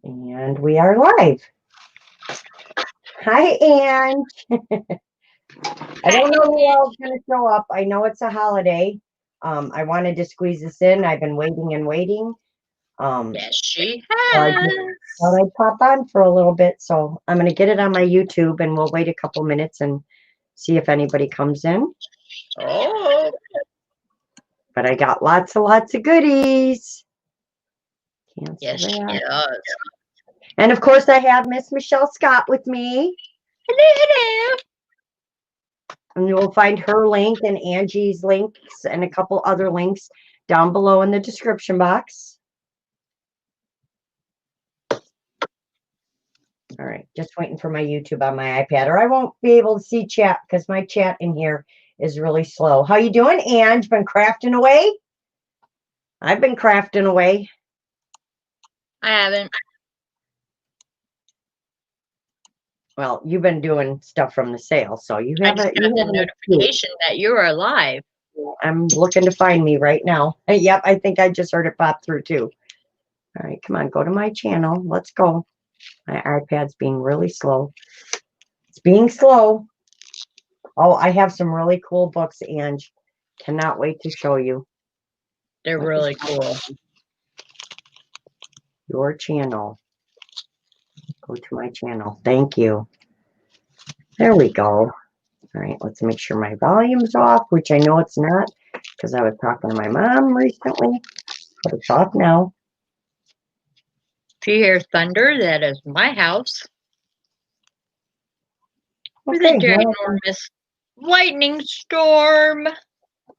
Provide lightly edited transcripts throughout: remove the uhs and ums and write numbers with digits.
And we are live. Hi, Ange. I don't know who else is going to show up. I know it's a holiday. I wanted to squeeze this in. I've been waiting and waiting. Yes, she So I has. just thought I'd pop on for a little bit. So I'm going to get it on my YouTube, and we'll wait a couple minutes and see if anybody comes in. Oh. But I got lots of goodies. Cancel Yes, that. she does. And of course, I have Miss Michele Scott with me. Hello. And you will find her link and Angie's links and a couple other links down below in the description box. All right, just waiting for my YouTube on my iPad, or I won't be able to see chat because my chat in here is really slow. How you doing, Ange? Been crafting away? I've been crafting away. I haven't. Well, you've been doing stuff from the sale, so you I have just got the notification that you are alive. I'm looking to find me right now. Yep, I think I just heard it pop through too. All right, come on, go to my channel. Let's go. My iPad's being really slow. It's being slow. Oh, I have some really cool books, Ange. Cannot wait to show you. They're really cool. Your channel. Go to my channel. Thank you. There we go. All right, let's make sure my volume's off, which I know it's not because I was talking to my mom recently, but it's off now. If you hear thunder, that is my house. With Okay, a ginormous lightning storm.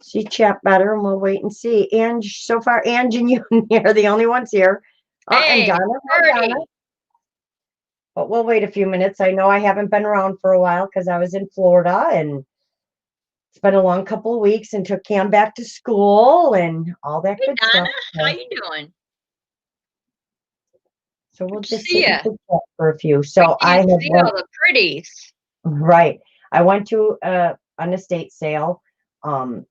See chat better, and we'll wait and see. Ange, so far, Ange and you are the only ones here. Oh, Hey, and Donna. But we'll wait a few minutes. I know I haven't been around for a while because I was in Florida, and it's been a long couple of weeks, and took Cam back to school and all that good Donna, stuff. how you doing? So we'll just see ya for a few. So I have see all the pretties. Right. I went to an estate sale. The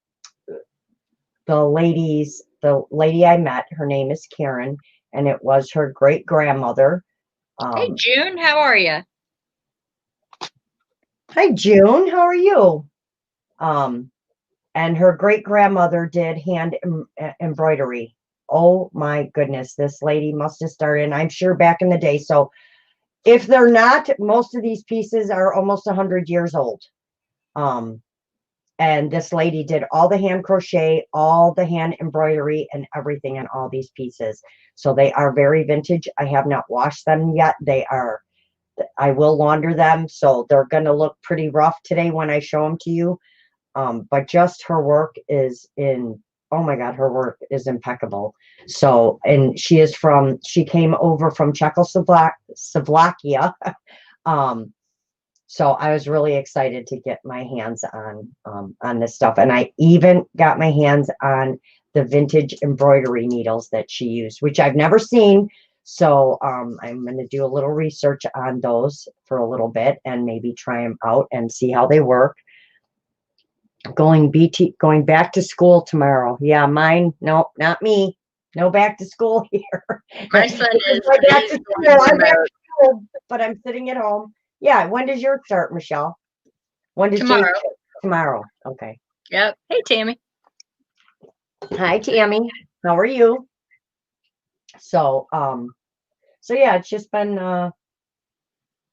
lady I met, her name is Karen, and it was her great grandmother. Hey, June, how are you? Hi, June. How are you? And her great grandmother did hand embroidery. Oh my goodness, this lady must have started, and I'm sure back in the day. So if they're not, most of these pieces are almost 100 years old. And this lady did all the hand crochet, all the hand embroidery, and everything in all these pieces. So they are very vintage. I have not washed them yet. I will launder them, so they're going to look pretty rough today when I show them to you. But just her work is oh my God, her work is impeccable. So, and she came over from Czechoslovakia. So I was really excited to get my hands on this stuff. And I even got my hands on the vintage embroidery needles that she used, which I've never seen. So I'm going to do a little research on those for a little bit and maybe try them out and see how they work. Going back to school tomorrow. Yeah, mine. No, not me. No back to school here. My son is back to school. I'm back to school, but I'm sitting at home. Yeah, when does yours start, Michelle? When does tomorrow? Tomorrow. Okay. Yep. Hey, Tammy. Hi, Tammy. How are you? So yeah, it's just been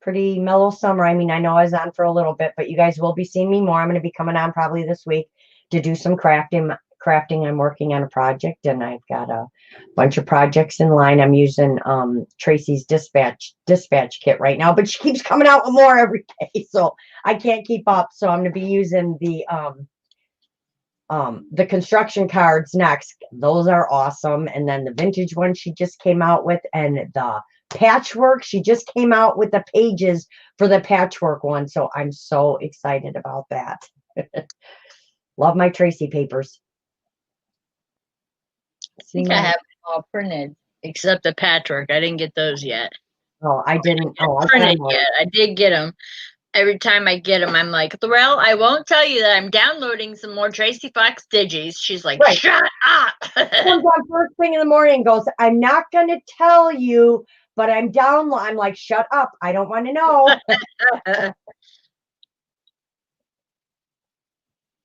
pretty mellow summer. I mean, I know I was on for a little bit, but you guys will be seeing me more. I'm going to be coming on probably this week to do some crafting. I'm working on a project, and I've got a bunch of projects in line. I'm using Tracie's dispatch kit right now, but she keeps coming out with more every day, so I can't keep up. So I'm going to be using the construction cards next. Those are awesome. And then the vintage one she just came out with, and the patchwork, she just came out with the pages for the patchwork one. So I'm so excited about that. Love my Tracie papers. I think I have them all printed, except the patchwork. I didn't get those yet. Oh, I didn't. I printed yet. I did get them. Every time I get them, I'm like, well, I won't tell you that I'm downloading some more Tracie Fox digis. She's like, right. Shut up. Comes on first thing in the morning and goes, I'm not going to tell you, but I'm down. I'm like, shut up. I don't want to know.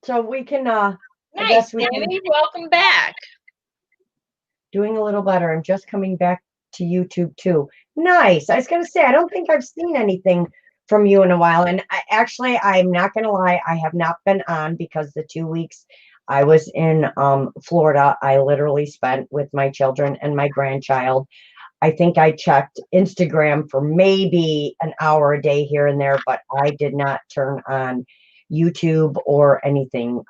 So we can, I Nice, guess we can, Tammy. Welcome back. doing a little better. I'm just coming back to YouTube too. Nice. I was going to say, I don't think I've seen anything from you in a while. And actually, I'm not going to lie. I have not been on because the 2 weeks I was in Florida, I literally spent with my children and my grandchild. I think I checked Instagram for maybe an hour a day here and there, but I did not turn on YouTube or anything.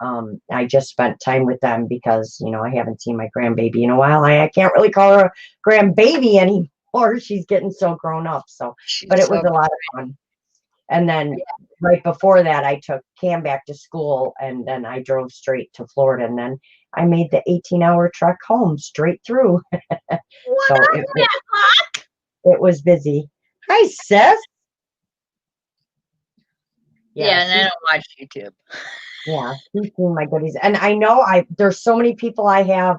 I just spent time with them because, I haven't seen my grandbaby in a while. I can't really call her a grandbaby anymore. She's getting so grown up. But it was a lot of fun. And then right before that, I took Cam back to school, and then I drove straight to Florida, and then I made the 18-hour trek home straight through. So it was busy. Hi, sis. Yeah, and I don't watch YouTube. Yeah, she's seen my goodies. And I know there's so many people I have,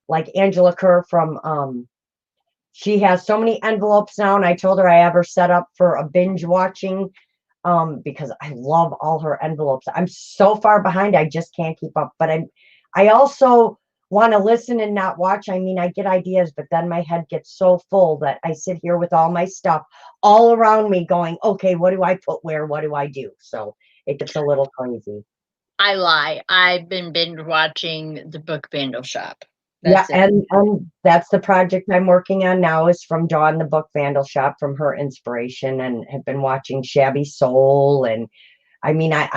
like Angela Kerr from, she has so many envelopes now, and I told her I have her set up for a binge watching, because I love all her envelopes. I'm so far behind, I just can't keep up. But I also want to listen and not watch. I mean, I get ideas, but then my head gets so full that I sit here with all my stuff all around me going, okay, what do I put where? What do I do? So it gets a little crazy. I lie. I've been binge watching the Book Vandal Shop. Yeah, and that's the project I'm working on now, is from Dawn, the Book Vandal Shop, from her inspiration, and have been watching Shabby Soul. And I mean, I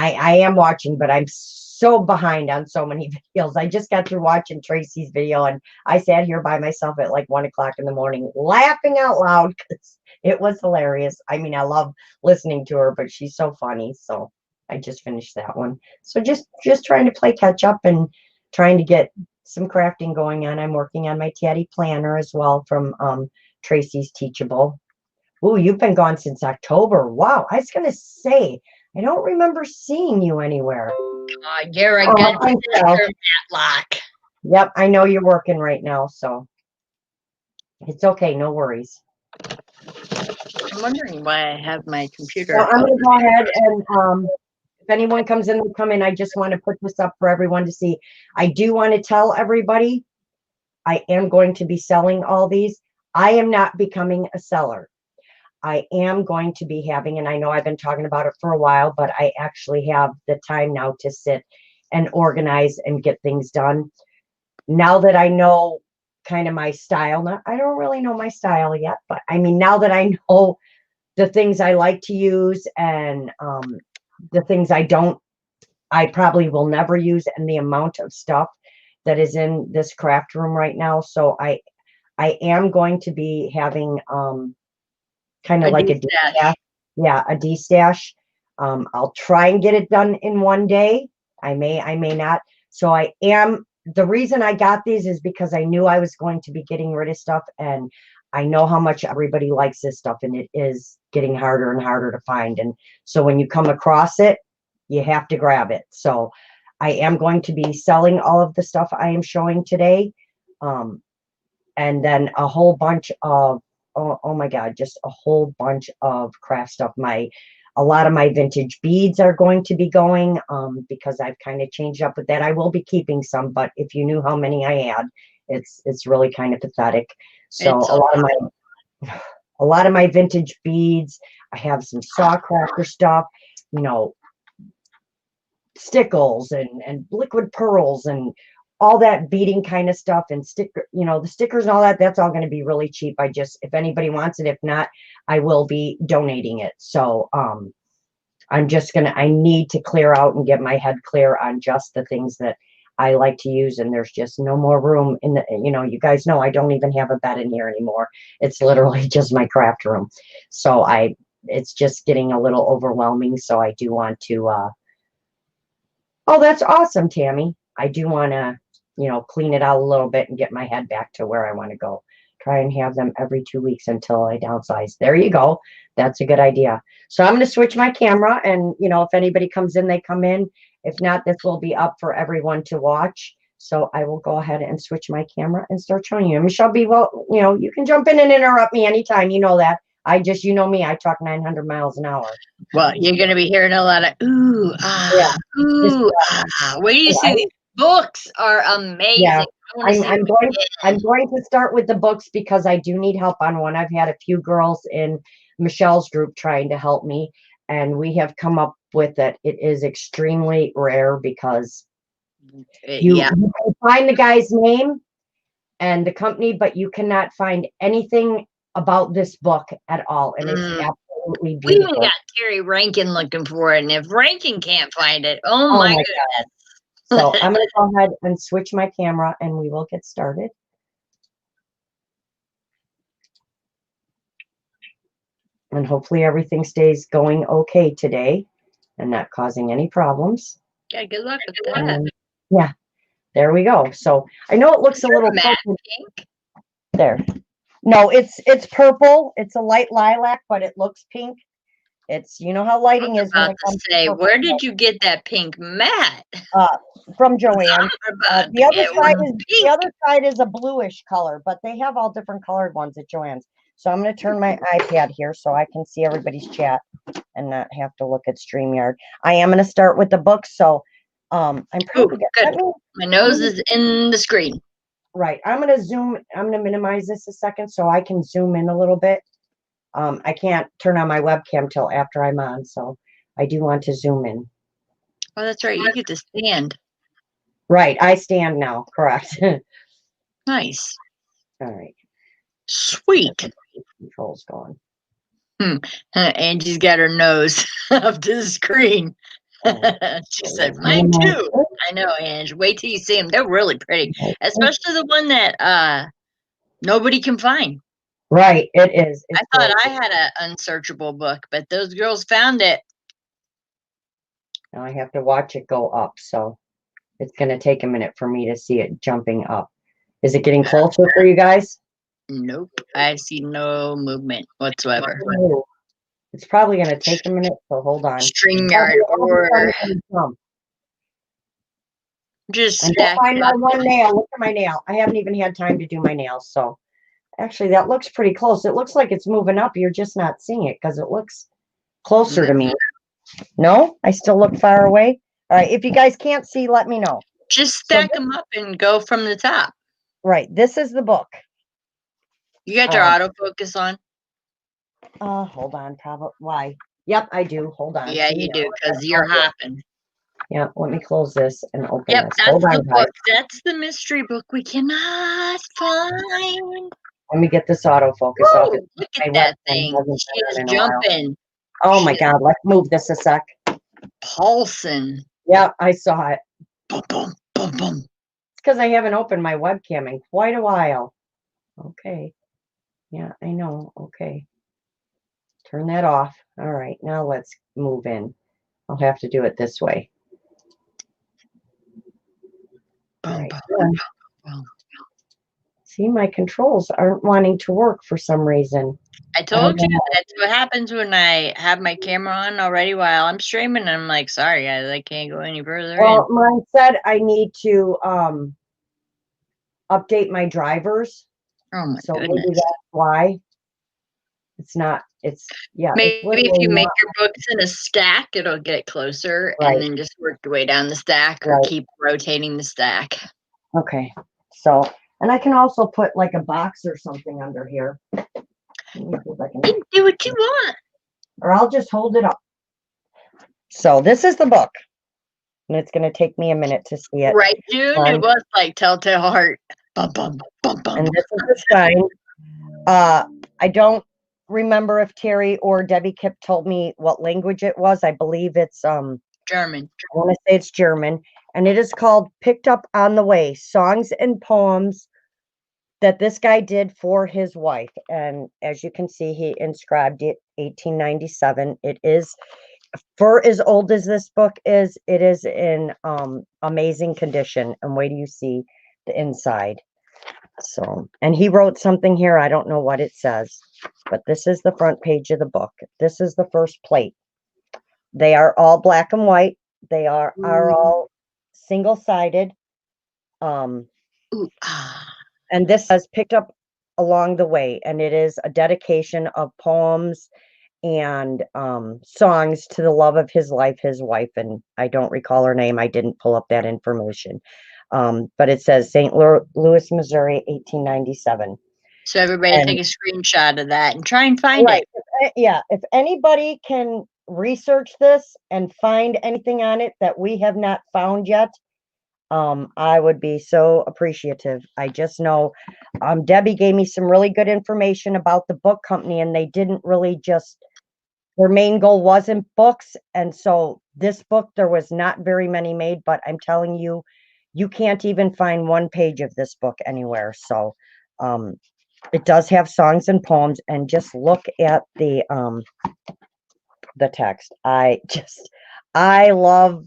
am watching, but I'm so behind on so many videos. I just got through watching Tracy's video, and I sat here by myself at like 1 o'clock in the morning laughing out loud because it was hilarious. I mean, I love listening to her, but she's so funny. So I just finished that one. So just trying to play catch up and trying to get some crafting going on. I'm working on my Tatty planner as well from Tracy's Teachable. Ooh, you've been gone since October. Wow. I was going to say, I don't remember seeing you anywhere. You're a good sister, Matlock. Yep, I know you're working right now, so it's okay. No worries. I'm wondering why I have my computer. Well, I'm going to go ahead and if anyone comes in, come in. I just want to put this up for everyone to see. I do want to tell everybody I am going to be selling all these. I am not becoming a seller. I am going to be having, and I know I've been talking about it for a while, but I actually have the time now to sit and organize and get things done. Now that I know kind of my style, I don't really know my style yet, but I mean, now that I know the things I like to use and the things I probably will never use, and the amount of stuff that is in this craft room right now. So I am going to be having kind of like a destash. Yeah, a destash. I'll try and get it done in one day. I may not. So the reason I got these is because I knew I was going to be getting rid of stuff, and I know how much everybody likes this stuff, and it is getting harder and harder to find. And so when you come across it, you have to grab it. So I am going to be selling all of the stuff I am showing today. And then a whole bunch of, oh my God, just a whole bunch of craft stuff. A lot of my vintage beads are going to be going, because I've kind of changed up with that. I will be keeping some, but if you knew how many I had, it's really kind of pathetic. So a lot of my vintage beads, I have some saw cracker stuff, stickles and liquid pearls and all that beading kind of stuff, and the stickers and all that. That's all going to be really cheap. If anybody wants it, if not, I will be donating it. So I need to clear out and get my head clear on just the things that I like to use. And there's just no more room in the, you guys know I don't even have a bed in here anymore. It's literally just my craft room. So it's just getting a little overwhelming. So I do want to, oh, that's awesome, Tammy. I do want to, clean it out a little bit and get my head back to where I want to go. Try and have them every 2 weeks until I downsize. There you go. That's a good idea. So I'm going to switch my camera, and, if anybody comes in, they come in. If not, this will be up for everyone to watch. So I will go ahead and switch my camera and start showing you. And Michelle, you can jump in and interrupt me anytime. You know that. You know me, I talk 900 miles an hour. Well, you're going to be hearing a lot of ooh, Yeah. ooh, ah. Wait till you see these books are amazing. Yeah. I'm going to start with the books because I do need help on one. I've had a few girls in Michelle's group trying to help me, and we have come up with it. It is extremely rare because you can find the guy's name and the company, but you cannot find anything about this book at all. And it's absolutely beautiful. We even got Terry Rankin looking for it, and if Rankin can't find it, oh my goodness. So I'm going to go ahead and switch my camera and we will get started. And hopefully everything stays going okay today and not causing any problems. Yeah, good luck with that. Yeah, there we go. So I know it looks a little pink. There. No, it's purple. It's a light lilac, but it looks pink. It's, you know how lighting is. When it comes to say, where did you get that pink mat? From Joanne. The other side is a bluish color, but they have all different colored ones at Joann's. So I'm going to turn my iPad here so I can see everybody's chat and not have to look at StreamYard. I am going to start with the book. So I'm probably good. My nose is in the screen. Right. I'm going to zoom. I'm going to minimize this a second so I can zoom in a little bit. I can't turn on my webcam till after I'm on, so I do want to zoom in. Oh, that's right. You get to stand. Right. I stand now. Correct. Nice. All right. Sweet. Controls going. Angie's got her nose up to the screen. She said, mine too. I know, Angie. Wait till you see them. They're really pretty, especially the one that nobody can find. Right, it is. I thought I had an unsearchable book, but those girls found it. Now I have to watch it go up, so it's going to take a minute for me to see it jumping up. Is it getting closer for you guys? Nope. I see no movement whatsoever. Oh, it's probably going to take a minute, so hold on. StreamYard or just find my one nail. Look at my nail. I haven't even had time to do my nails, so actually that looks pretty close. It looks like it's moving up. You're just not seeing it because it looks closer to me. No, I still look far away. All right, if you guys can't see, let me know. Just stack them up and go from the top. Right, this is the book. You got your autofocus on? Hold on, probably. Why? Yep, I do. Hold on. Yeah, you do, because you're hopping. Yeah, let me close this and open this. That's the book. That's the mystery book we cannot find. Let me get this autofocus off. Look at that thing. She's jumping. Oh my God, let's move this a sec. Pulsing. Yeah, I saw it. Boom, boom, boom, boom. It's because I haven't opened my webcam in quite a while. Okay. Yeah, I know. Okay. Turn that off. All right, now let's move in. I'll have to do it this way. Boom, Right. boom, boom. See, my controls aren't wanting to work for some reason. I told you that's what happens when I have my camera on already while I'm streaming. I'm like, sorry, guys, I can't go any further. Well, mine said I need to update my drivers. Oh my so goodness. Maybe that's why. It's not. It's Maybe if you make your books in a stack, it'll get closer, and then just work your way down the stack, or keep rotating the stack. Okay. So, and I can also put like a box or something under here. You can do what you want, or I'll just hold it up. So this is the book, and it's going to take me a minute to see it. Right, June? It was like Telltale Heart. Bum, bum, bum, bum. And this is the spine. I don't remember if Terry or Debbie Kipp told me what language it was. I believe it's German. I want to say it's German, and it is called Picked Up on the Way: Songs and Poems that this guy did for his wife. And as you can see, he inscribed it 1897. It is, for as old as this book is, it is in amazing condition. And wait till you see the inside. So, and he wrote something here. I don't know what it says, but this is the front page of the book. This is the first plate. They are all black and white. They are all single-sided. Ooh, And this says picked up along the way, and it is a dedication of poems and songs to the love of his life, his wife, and I don't recall her name. I didn't pull up that information. But it says St. Louis, Missouri, 1897. so everybody And take a screenshot of that and try and find right, it. yeah, if anybody can research this and find anything on it that we have not found yet, I would be so appreciative. I just know Debbie gave me some really good information about the book company, and they didn't really just, their main goal wasn't books. And so this book, there was not very many made, but I'm telling you, you can't even find one page of this book anywhere. So it does have songs and poems, and just look at the text. I love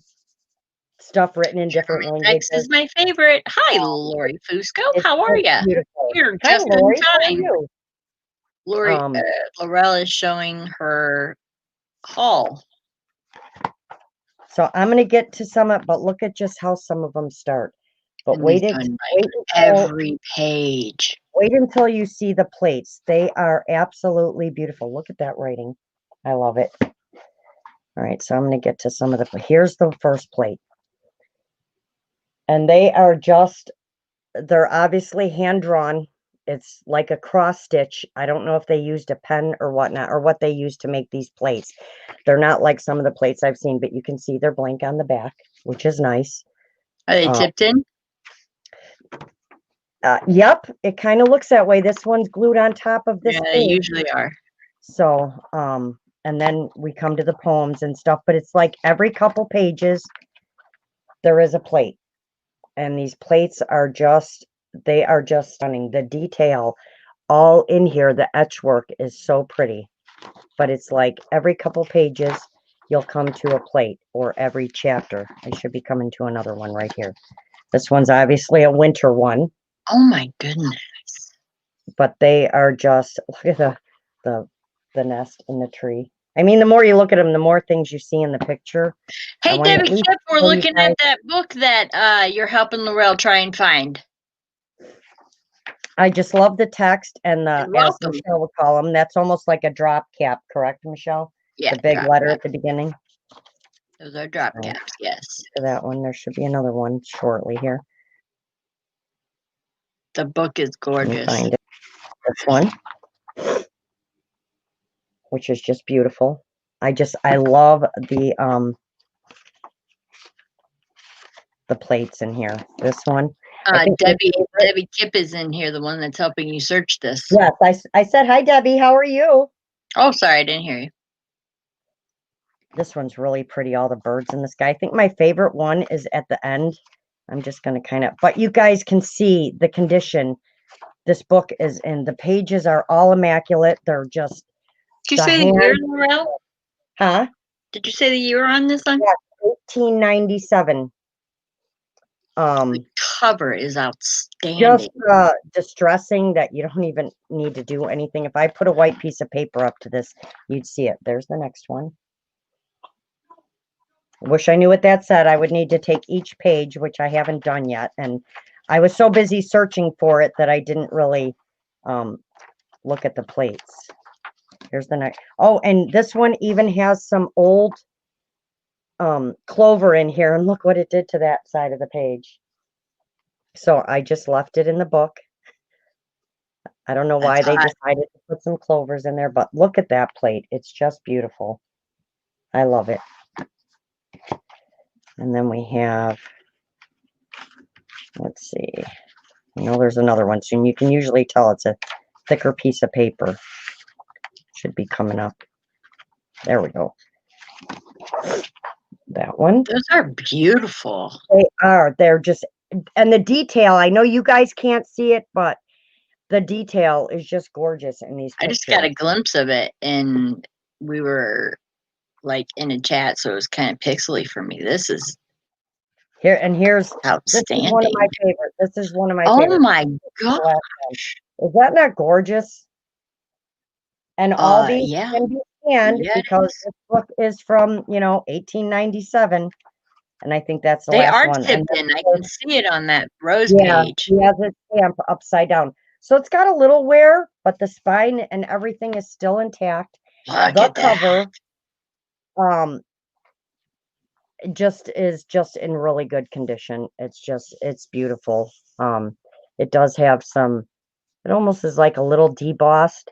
stuff written in different Text is languages. my favorite. Hi, Lori Fusco. It's How are so you? beautiful. You're Hi, just in Lori. How are time. you? Lori, Laurel is showing her haul. So I'm going to get to some of, but look at just how some of them start. But And wait, he's wait done until, every page. wait until you see the plates. They are absolutely beautiful. Look at that writing. I love it. All right, so I'm going to get to some of the, here's the first plate. And they are just, they're obviously hand drawn. It's like a cross stitch. I don't know if they used a pen or whatnot, or what they used to make these plates. They're not like some of the plates I've seen, but you can see they're blank on the back, which is nice. Are they tipped in? Yep, it kind of looks that way. This one's glued on top of this Yeah, they page. usually are. So, and then we come to the poems and stuff, but it's like every couple pages, there is a plate. And these plates are just, they are just stunning. The detail all in here, the etch work is so pretty. But it's like every couple pages, you'll come to a plate, or every chapter. I should be coming to another one right here. This one's obviously a winter one. Oh my goodness. But they are just, look at the nest in the tree. I mean, the more you look at them, the more things you see in the picture. Hey, Debbie Kip, we're looking at that book that you're helping Laurel try and find. I just love the text and the, as welcome. Michelle would call them, that's almost like a drop cap, correct, Michelle? Yeah. The big letter at the beginning. Those are drop caps, yes. To that one, there should be another one shortly here. The book is gorgeous. Find it. This one, which is just beautiful. I love the plates in here. This one. Debbie Kip is in here, the one that's helping you search this. Yes, I said, hi, Debbie. How are you? Oh, sorry, I didn't hear you. This one's really pretty, all the birds in the sky. I think my favorite one is at the end. I'm just going to kind of, but you guys can see the condition this book is in. The pages are all immaculate. They're just. Did you say the year, Laurel? Huh? Did you say the year on this one? Yeah, 1897. The cover is outstanding. Just distressing that you don't even need to do anything. If I put a white piece of paper up to this, you'd see it. There's the next one. Wish I knew what that said. I would need to take each page, which I haven't done yet. And I was so busy searching for it that I didn't really look at the plates. Here's the next. Oh, and this one even has some old clover in here. And look what it did to that side of the page. So I just left it in the book. I don't know why they decided to put some clovers in there, but look at that plate. It's just beautiful. I love it. And then we have, let's see, there's another one soon. You can usually tell it's a thicker piece of paper. Should be coming up. There we go. That one. Those are beautiful. They are. They're just, and the detail, I know you guys can't see it, but the detail is just gorgeous in these pictures. I just got a glimpse of it, and we were like in a chat, so it was kind of pixely for me. This is here, and here's outstanding. This is one of my favorites. This is one of my favorites. Oh my gosh. Is that not gorgeous? And all these can be scanned because this book is from, 1897. And I think that's the They last are one. And tipped in. I can see it on that rose yeah, page. he has it stamped upside down. So it's got a little wear, but the spine and everything is still intact. Look The at cover, that. just is just in really good condition. It's beautiful. It does have some, it almost is like a little debossed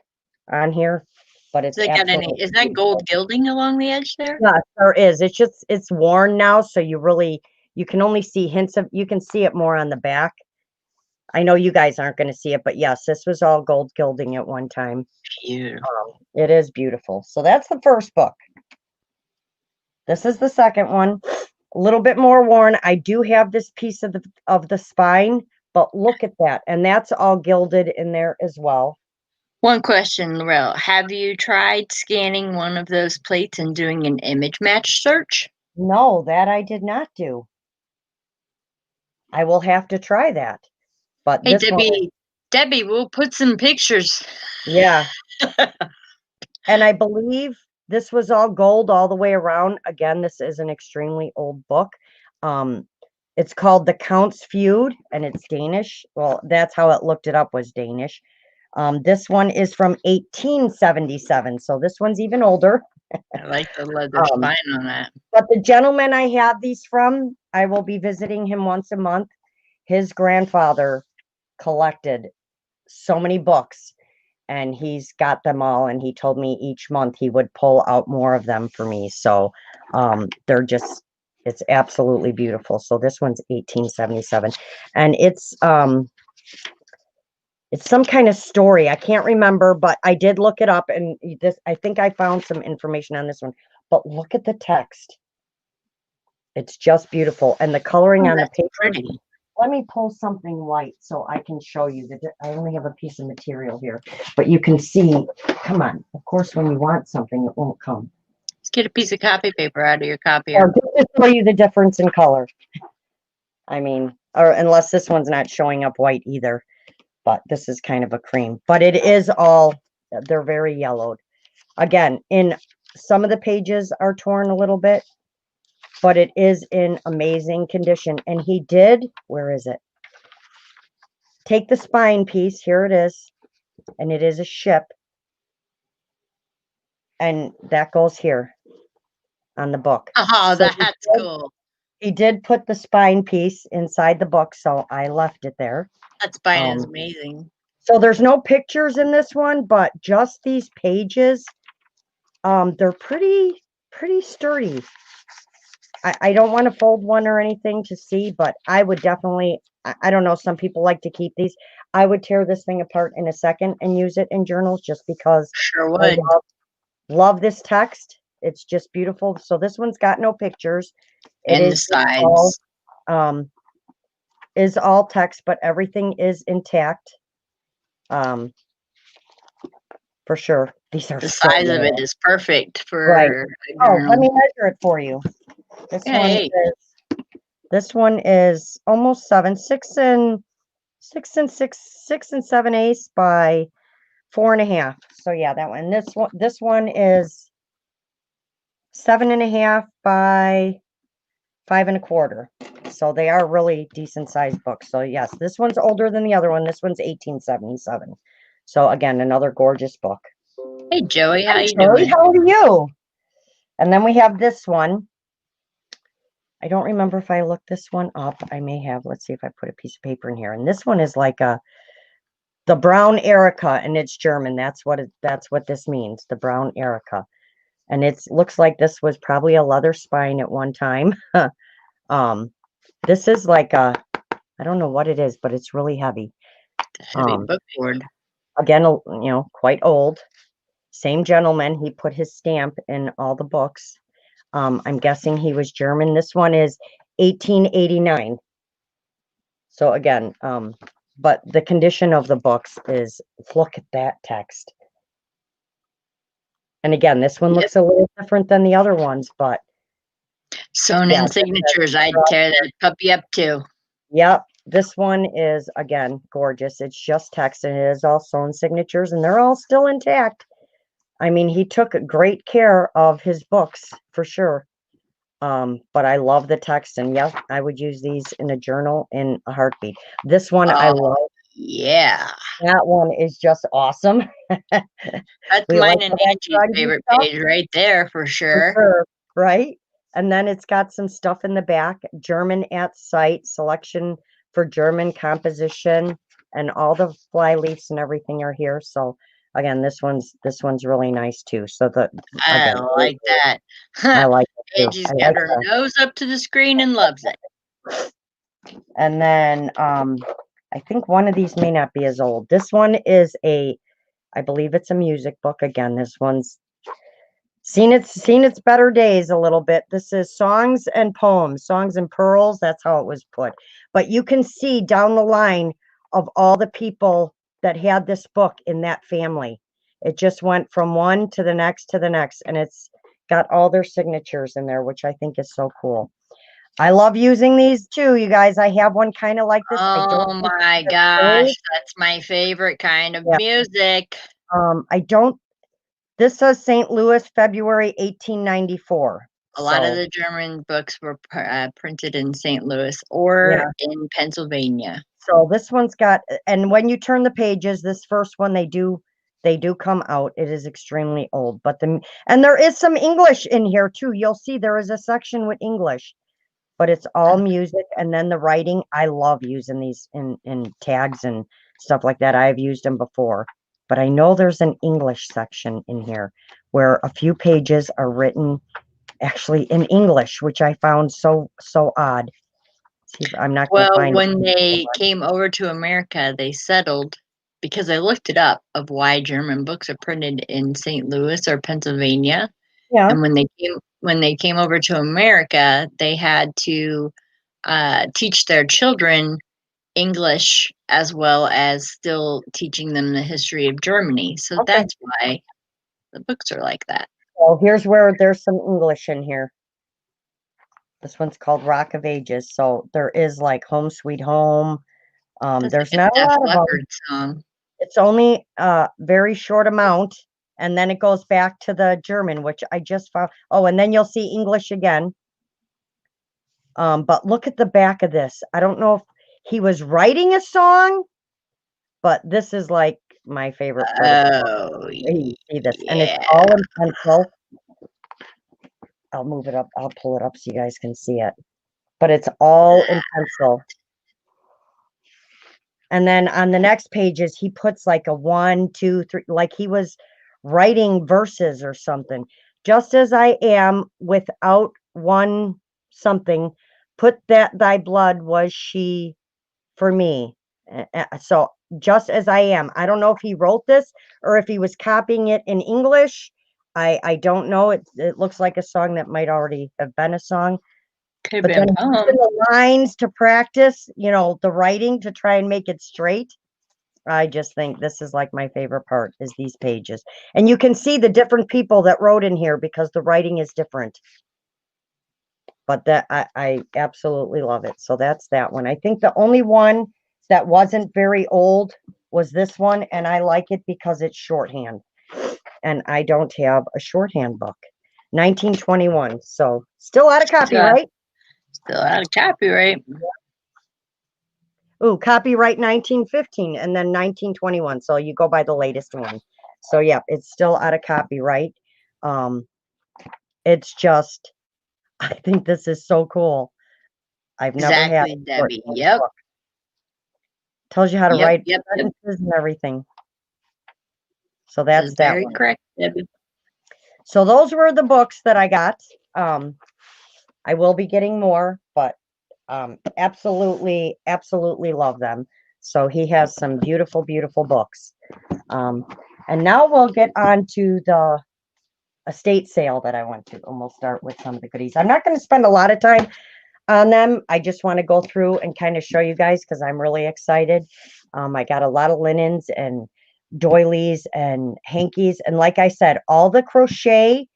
on here, but it's absolutely Is that gold gilding along the edge there? yeah, there is. It's just it's worn now, so you can only see hints of, you can see it more on the back. I know you guys aren't going to see it, but yes, this was all gold gilding at one time. Beautiful. It is beautiful. So that's the first book. This is the second one. A little bit more worn. I do have this piece of the spine, but look at that. And that's all gilded in there as well. One question, Laurel. Have you tried scanning one of those plates and doing an image match search? No, that I did not do. I will have to try that. But Hey, this one, Debbie, we'll put some pictures. yeah. And I believe this was all gold all the way around. Again, this is an extremely old book. It's called The Count's Feud, and it's Danish. Well, that's how it looked it up, was Danish. This one is from 1877, so this one's even older. I like the leather spine on that. But the gentleman I have these from, I will be visiting him once a month. His grandfather collected so many books, and he's got them all, and he told me each month he would pull out more of them for me. So they're just, it's absolutely beautiful. So this one's 1877, and it's some kind of story. I can't remember, but I did look it up, and this, I think I found some information on this one. But look at the text. It's just beautiful, and the coloring on the paper. Pretty. Let me pull something white so I can show you that I only have a piece of material here, but you can see. Come on. Of course, when you want something, it won't come. Let's get a piece of copy paper out of your copier. Just to show you the difference in color. I mean, or unless this one's not showing up white either, but this is kind of a cream. But it is all, they're very yellowed. Again, in some of the pages are torn a little bit, but it is in amazing condition. And he did, where is it? Take the spine piece, here it is, and it is a ship. And that goes here on the book. Oh, So that's cool. He did put the spine piece inside the book, so I left it there. That spine is amazing. So there's no pictures in this one, but just these pages, they're pretty sturdy. I don't want to fold one or anything to see, but I would definitely, I don't know, some people like to keep these. I would tear this thing apart in a second and use it in journals, just because Sure would. I love this text. It's just beautiful. So this one's got no pictures. It And the sides. Is all text, but everything is intact. For sure. These are the size of it is perfect for right. Oh, let me measure it for you. This one is almost 6 and 7/8 by 4.5. So yeah, that one. This one is 7.5 by 5.25. So they are really decent sized books. So yes, this one's older than the other one. This one's 1877. So again, another gorgeous book. Hey Joey, how you doing? How are you? And then we have this one. I don't remember if I looked this one up. I may have. Let's see if I put a piece of paper in here. And this one is like the brown Erica, and it's German. That's what this means. The brown Erica. And it looks like this was probably a leather spine at one time. This is like I don't know what it is, but it's really heavy. Heavy bookboard. Again, quite old. Same gentleman. He put his stamp in all the books. I'm guessing he was German. This one is 1889. So again, but the condition of the books is, look at that text. And again, this one looks a little different than the other ones, but sewn in signatures. I'd tear that puppy up too. Yep. This one is, again, gorgeous. It's just text, and it is all sewn signatures, and they're all still intact. I mean, he took great care of his books, for sure. But I love the text, and yes, I would use these in a journal in a heartbeat. This one I Oh, love. yeah. That one is just awesome. That's We like mine and the Angie's grungy favorite stuff page right there for for sure. sure, right? And then it's got some stuff in the back, German at sight, selection for German composition, and all the fly leaves and everything are here. So again, this one's really nice too. So I again, like that. I like it too. Angie's I got like her that. nose up to the screen and loves it. And then I think one of these may not be as old. This one is I believe it's a music book. Again, this one's seen its better days a little bit. This is Songs and Poems, Songs and Pearls. That's how it was put. But you can see down the line of all the people that had this book in that family. It just went from one to the next to the next, and it's got all their signatures in there, which I think is so cool. I love using these too, you guys. I have one kind of like this. I don't Oh think my it's gosh, old. that's my favorite kind of Yeah. music. I don't. This says St. Louis, February 1894. A lot of So the German books were printed in St. Louis or yeah. in Pennsylvania. So this one's got, and when you turn the pages, this first one they do come out. It is extremely old, but and there is some English in here too. You'll see there is a section with English, but it's all music, and then the writing. I love using these in tags and stuff like that. I've used them before, but I know there's an English section in here where a few pages are written actually in English, which I found so odd. See, I'm not going to Well, find when it. they came over to America, they settled because I looked it up of why German books are printed in St. Louis or Pennsylvania. Yeah. And when they came over to America, they had to teach their children English as well as still teaching them the history of Germany. So Okay. that's why the books are like that. Well, here's where there's some English in here. This one's called Rock of Ages. So there is like Home Sweet Home. That's There's like a not a Def lot of them. Leppard song. It's only a very short amount. And then it goes back to the German, which I just found. Oh, and then you'll see English again. But look at the back of this. I don't know if he was writing a song, but this is like my favorite part of the book. Oh, You see this, and it's yeah. all in pencil. I'll move it up. I'll pull it up so you guys can see it. But it's all in pencil. And then on the next pages, he puts like a 1, 2, 3, like he was writing verses or something. Just as I am without one something, put that thy blood was she for me. So just as I am. I don't know if he wrote this or if he was copying it in English. I don't know. It looks like a song that might already have been a song. Could have But then been using poem. the lines to practice, the writing to try and make it straight. I just think this is like my favorite part is these pages. And you can see the different people that wrote in here because the writing is different. But that I absolutely love it. So that's that one. I think the only one that wasn't very old was this one, and I like it because it's shorthand. And I don't have a shorthand book. 1921. So still out of copyright. Still out of copyright. Ooh, copyright 1915 and then 1921. So you go by the latest one. So yeah, it's still out of copyright. It's just, I think this is so cool. I've never had Exactly, a Debbie. shorthand Yep. book. Tells you how to Yep. write Yep. Yep. sentences and everything. So This that's is that very one. correct, Debbie. So those were the books that I got. I will be getting more, but absolutely love them. So he has some beautiful, beautiful books. And now we'll get on to the estate sale that I went to, and we'll start with some of the goodies. I'm not going to spend a lot of time on them. I just want to go through and kind of show you guys because I'm really excited. I got a lot of linens and doilies and hankies. And like I said, all the crochet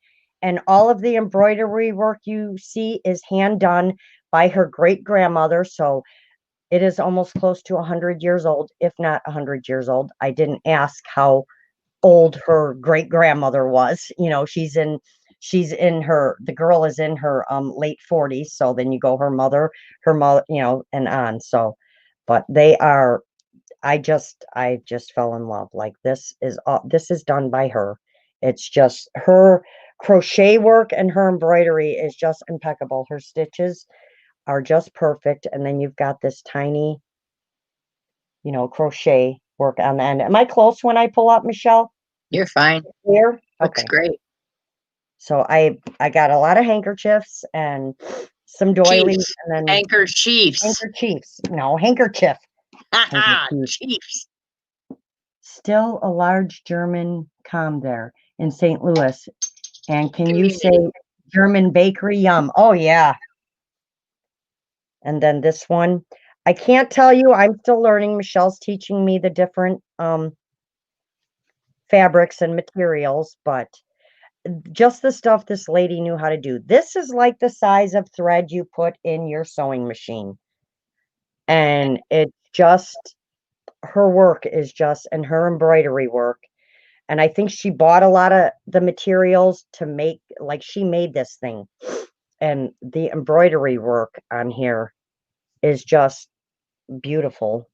and all of the embroidery work you see is hand done by her great grandmother. So it is almost close to 100 years old, if not 100 years old. I didn't ask how old her great grandmother was. She's in the girl is in her late 40s. So then you go her mother, and on. So, but I just fell in love. Like this is done by her. It's just her crochet work and her embroidery is just impeccable. Her stitches are just perfect. And then you've got this tiny, crochet work on the end. Am I close when I pull up, Michelle? You're fine. Here? Looks Okay. great. So I got a lot of handkerchiefs and some doilies Chiefs. and then Handkerchiefs. No, handkerchief. Chiefs. Still a large German com there in St. Louis. And can you say German bakery? Yum. Oh, yeah. And then this one. I can't tell you. I'm still learning. Michelle's teaching me the different fabrics and materials, but just the stuff this lady knew how to do. This is like the size of thread you put in your sewing machine. And it just, her work is just, and her embroidery work. And I think she bought a lot of the materials to make, like she made this thing. And the embroidery work on here is just beautiful.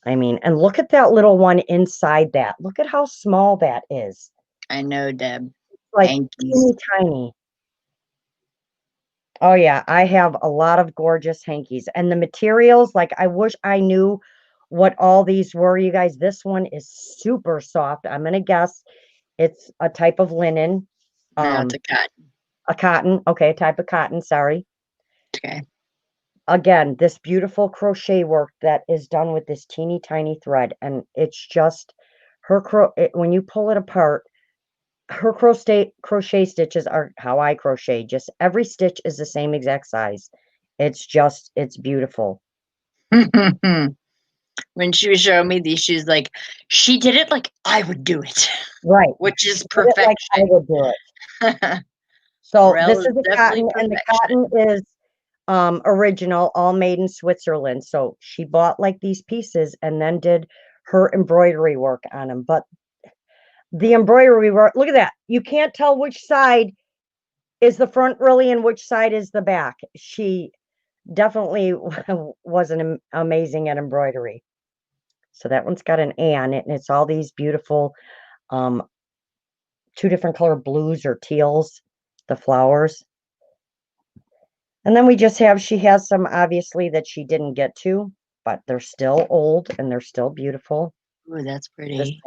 I mean, and look at that little one inside that. Look at how small that is. I know, Deb. Like teeny tiny. Oh yeah, I have a lot of gorgeous hankies. And the materials, like I wish I knew what all these were, you guys. This one is super soft. I'm gonna guess it's a type of linen. No, it's a cotton. A cotton. Okay, a type of cotton, sorry. Okay. Again, this beautiful crochet work that is done with this teeny tiny thread. And it's just when you pull it apart, her crochet stitches are how I crochet. Just every stitch is the same exact size. It's beautiful. When she was showing me these, she's like, she did it like I would do it. Right. Which is perfection. Like I would do it. So this is a cotton, and the cotton is original, all made in Switzerland. So she bought like these pieces and then did her embroidery work on them. But the embroidery work, look at that. You can't tell which side is the front really and which side is the back. She definitely was amazing at embroidery. So that one's got an A on it, and it's all these beautiful 2 different color blues or teals, the flowers. And then she has some obviously that she didn't get to, but they're still old and they're still beautiful. Oh, that's pretty.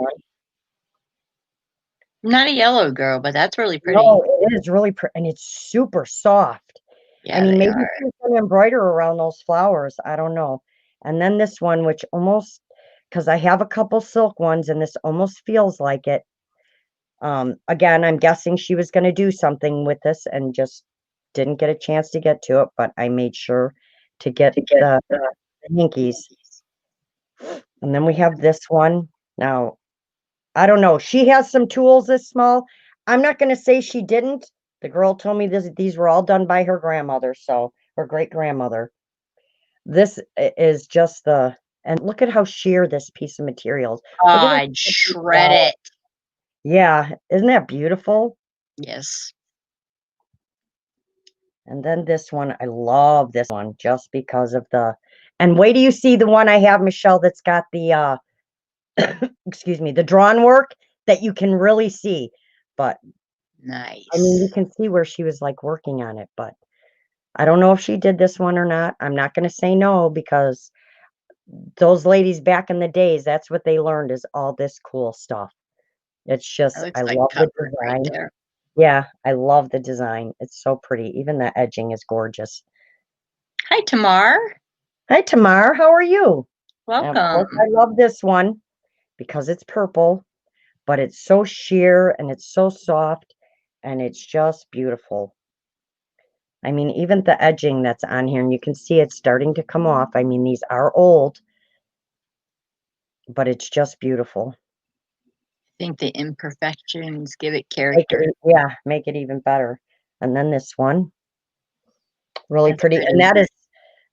I'm not a yellow girl, but that's really pretty. No, it is really pretty, and it's super soft. Yeah, I mean, maybe you can embroider around those flowers. I don't know. And then this one, which almost, because I have a couple silk ones, and this almost feels like it. Again, I'm guessing she was going to do something with this and just didn't get a chance to get to it, but I made sure to get the hankies. And then we have this one. Now, I don't know. She has some tools this small. I'm not going to say she didn't. The girl told me these were all done by her grandmother, so her great grandmother. This is just and look at how sheer this piece of material is. Oh, I'd shred it. Yeah, isn't that beautiful? Yes. And then this one, I love this one just because of and wait till you see the one I have, Michelle, that's got the excuse me, the drawn work that you can really see. But nice. I mean, you can see where she was like working on it, but I don't know if she did this one or not. I'm not going to say no, because those ladies back in the days, that's what they learned, is all this cool stuff. It's just, I love the design. Right, yeah, I love the design. It's so pretty. Even the edging is gorgeous. Hi, Tamar. Hi, Tamar. How are you? Welcome. Of course, I love this one because it's purple, but it's so sheer and it's so soft and it's just beautiful. I mean, even the edging that's on here, and you can see it's starting to come off. I mean, these are old, but it's just beautiful. I think the imperfections give it character. Make it even better. And then this one, really pretty. And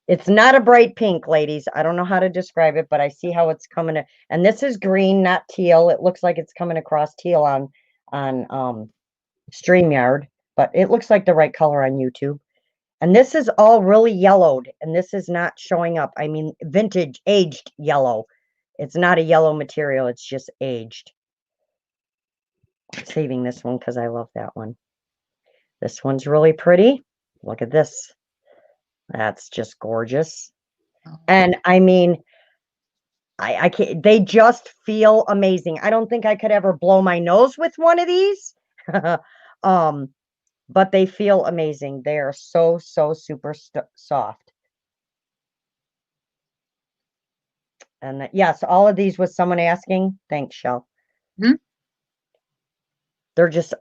it's not a bright pink, ladies. I don't know how to describe it, but I see how it's coming. And this is green, not teal. It looks like it's coming across teal on StreamYard, but it looks like the right color on YouTube. And this is all really yellowed, and this is not showing up. I mean, vintage, aged yellow. It's not a yellow material, it's just aged. I'm saving this one because I love that one. This one's really pretty. Look at this. That's just gorgeous. And I mean, I can't, they just feel amazing. I don't think I could ever blow my nose with one of these. But they feel amazing. They are so super soft. And yes, all of these was someone asking. Thanks, Shell. Hmm? They're just,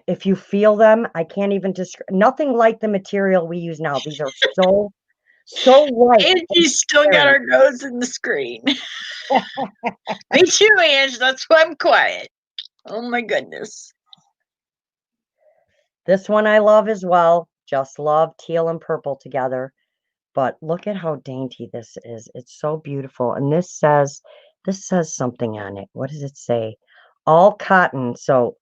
if you feel them, I can't even describe. Nothing like the material we use now. These are so light. Angie still got her nose in the screen. Me too, Ange. That's why I'm quiet. Oh my goodness. This one I love as well. Just love teal and purple together. But look at how dainty this is. It's so beautiful. And this says something on it. What does it say? All cotton. So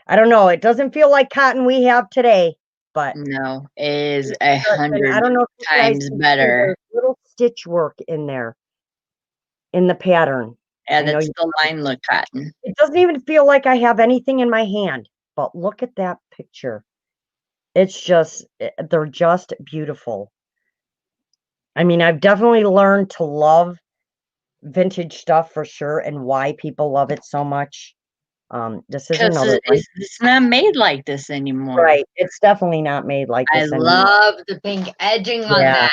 I don't know. It doesn't feel like cotton we have today, but no, it is 100 I don't know if times better. Little stitch work in there in the pattern. Yeah, that's the line look cotton. It doesn't even feel like I have anything in my hand, but look at that picture. It's just, they're just beautiful. I mean, I've definitely learned to love vintage stuff for sure, and why people love it so much. This is another one. It's not made like this anymore. Right. It's definitely not made like this anymore. I love the pink edging on that.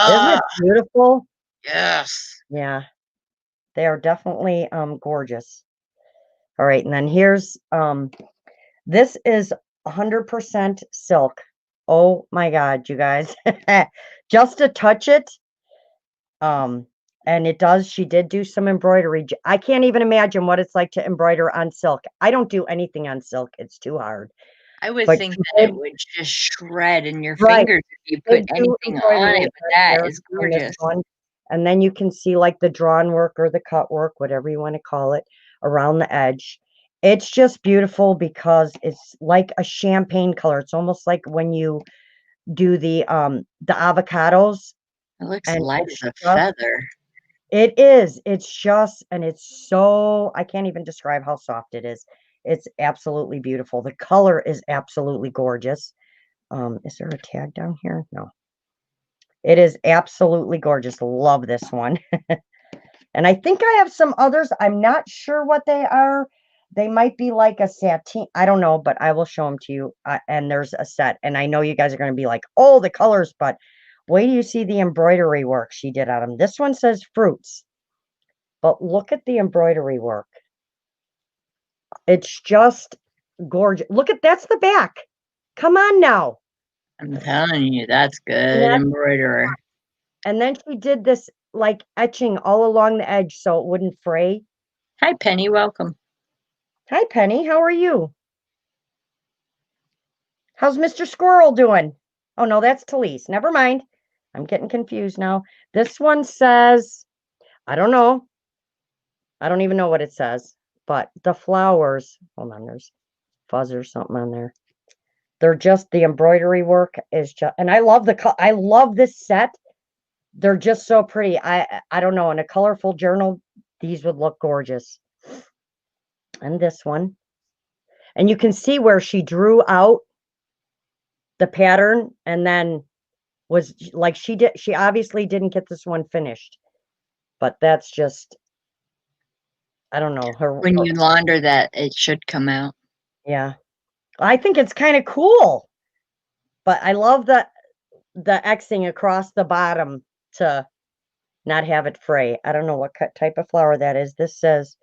Isn't it beautiful? Yes. Yeah. They are definitely gorgeous. All right, and then here's this is 100% silk. Oh my God, you guys. Just to touch it. And it does, she did do some embroidery. I can't even imagine what it's like to embroider on silk. I don't do anything on silk. It's too hard. I would think that it would just shred in your fingers if you put anything on it, but that is gorgeous. And then you can see like the drawn work or the cut work, whatever you want to call it, around the edge. It's just beautiful because it's like a champagne color. It's almost like when you do the avocados. It looks light as a feather. It is. It's just, and it's so, I can't even describe how soft it is. It's absolutely beautiful. The color is absolutely gorgeous. Is there a tag down here? No. It is absolutely gorgeous. Love this one. And I think I have some others. I'm not sure what they are. They might be like a sateen. I don't know, but I will show them to you. And there's a set. And I know you guys are going to be like, oh, the colors, but wait till you see the embroidery work she did on them. This one says fruits. But look at the embroidery work. It's just gorgeous. Look at, that's the back. Come on now. I'm telling you, that's good embroiderer. And then she did this like etching all along the edge so it wouldn't fray. Hi, Penny. Welcome. Hi, Penny. How are you? How's Mr. Squirrel doing? Oh, no, that's Talise. Never mind. I'm getting confused now. This one says, I don't know. I don't even know what it says. But the flowers, hold on, there's fuzz or something on there. They're just, the embroidery work is just, and I love I love this set. They're just so pretty. I don't know, in a colorful journal, these would look gorgeous. And this one. And you can see where she drew out the pattern and then was like, she obviously didn't get this one finished. But that's just, I don't know. When you launder that, it should come out. Yeah. I think it's kind of cool. But I love the Xing across the bottom to not have it fray. I don't know what type of flower that is. This says,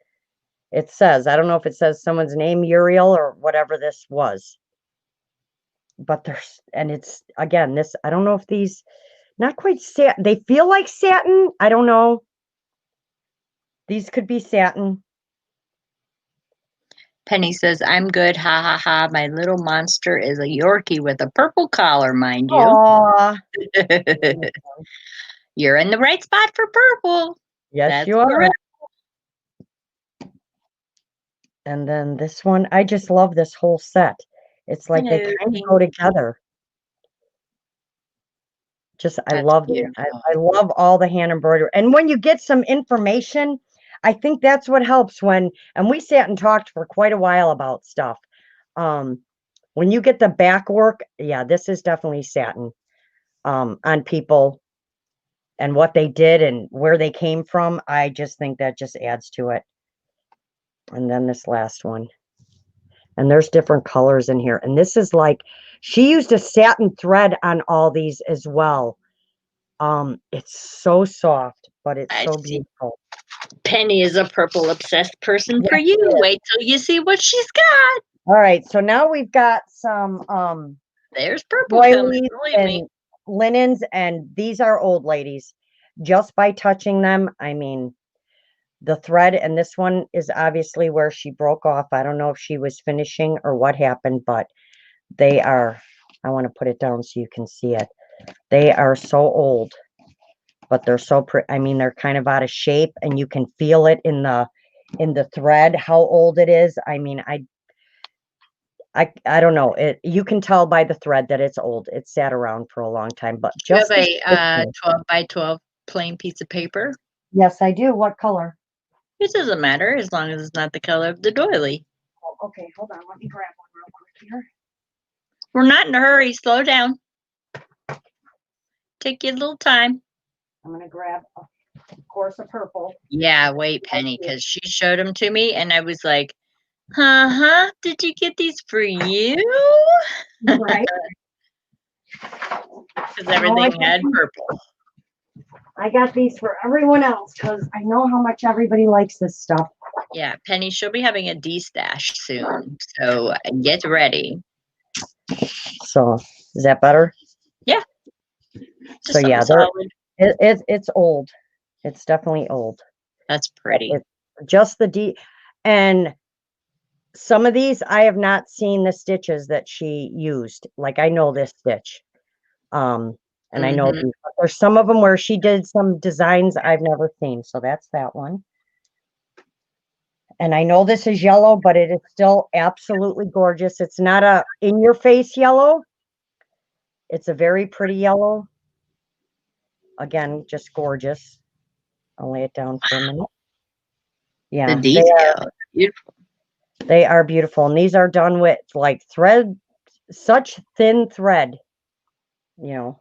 it says, I don't know if it says someone's name, Uriel, or whatever this was. But there's, and it's, again, this, I don't know if these, not quite satin, they feel like satin. I don't know. These could be satin. Penny says, I'm good. Ha ha ha. My little monster is a Yorkie with a purple collar, mind you. Aww. You're in the right spot for purple. Yes, you are. And then this one, I just love this whole set. It's like they Hello, kind of go pink. together. Just, I That's love it. beautiful. I love all the hand embroidery. And when you get some information, I think that's what helps and we sat and talked for quite a while about stuff. When you get the back work, yeah, this is definitely satin, on people and what they did and where they came from. I just think that just adds to it. And then this last one. And there's different colors in here. And this is like, she used a satin thread on all these as well. It's so soft, but it's I so see. beautiful. Penny is a purple obsessed person for Yes, you. it is. Wait till you see what she's got. All right, so now we've got some There's purple coming, doilies believe me. and linens, and these are old ladies. Just by touching them, I mean, the thread, and this one is obviously where she broke off. I don't know if she was finishing or what happened, but they are, I want to put it down so you can see it. They are so old, but they're so pretty. I mean, they're kind of out of shape, and you can feel it in the thread how old it is. I mean, I don't know. You can tell by the thread that it's old. It's sat around for a long time, but You have just the a stitching. 12 by 12 plain piece of paper. Yes, I do. What color? It doesn't matter as long as it's not the color of the doily. Oh, okay, hold on. Let me grab one real quick here. We're not in a hurry. Slow down. Take your little time. I'm gonna grab, of course, a purple. Yeah, wait, Penny, because she showed them to me, and I was like, "Uh-huh. Did you get these for you?" Right. Because everything had purple. I got these for everyone else because I know how much everybody likes this stuff. Yeah, Penny, she'll be having a destash soon, so get ready. So is that better? Yeah. So yeah, it's old. It's definitely old. That's pretty. It's just and some of these I have not seen the stitches that she used. Like I know this stitch. And I know these, but there's some of them where she did some designs I've never seen. So that's that one. And I know this is yellow, but it is still absolutely gorgeous. It's not a in-your-face yellow. It's a very pretty yellow. Again, just gorgeous. I'll lay it down for a minute. Yeah, The detail. Beautiful. they are beautiful. And these are done with like thread, such thin thread, you know.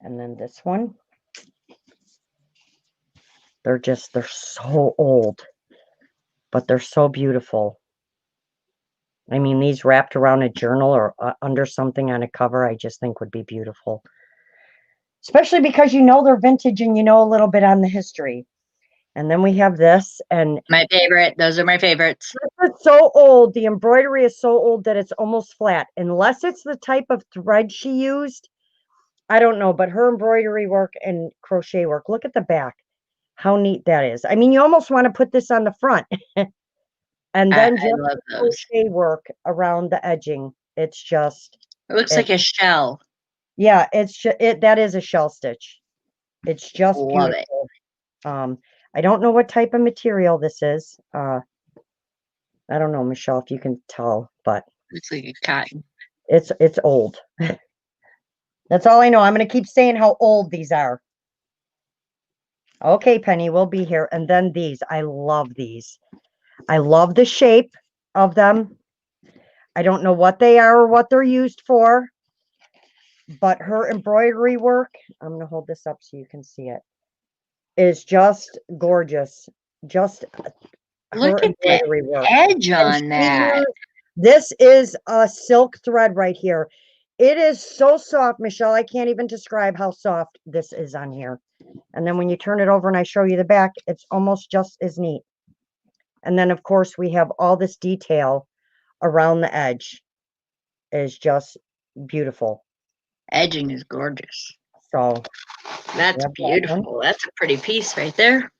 And then this one. They're so old, but they're so beautiful. I mean, these wrapped around a journal or under something on a cover, I just think would be beautiful. Especially because you know they're vintage and you know a little bit on the history. And then we have this, and My favorite. Those are my favorites. this is so old. The embroidery is so old that it's almost flat. Unless it's the type of thread she used, I don't know. But her embroidery work and crochet work, look at the back. How neat that is. I mean, you almost want to put this on the front. And then I just love the those. crochet work around the edging. It's just, It looks like a shell. yeah, that is a shell stitch. It's just Love it. beautiful. I don't know what type of material this is. I don't know, Michelle, if you can tell, but Looks like a cotton. it's old. That's all I know. I'm going to keep saying how old these are. Okay, Penny, we'll be here. And then these, I love these. I love the shape of them. I don't know what they are or what they're used for, but her embroidery work, I'm going to hold this up so you can see it, is just gorgeous. Just Look her at that embroidery work. edge on that. This is a silk thread right here. It is so soft, Michelle. I can't even describe how soft this is on here. And then when you turn it over and I show you the back, it's almost just as neat. And then, of course, we have all this detail around the edge. Is just beautiful. Edging is gorgeous. So that's beautiful. That's a pretty piece right there.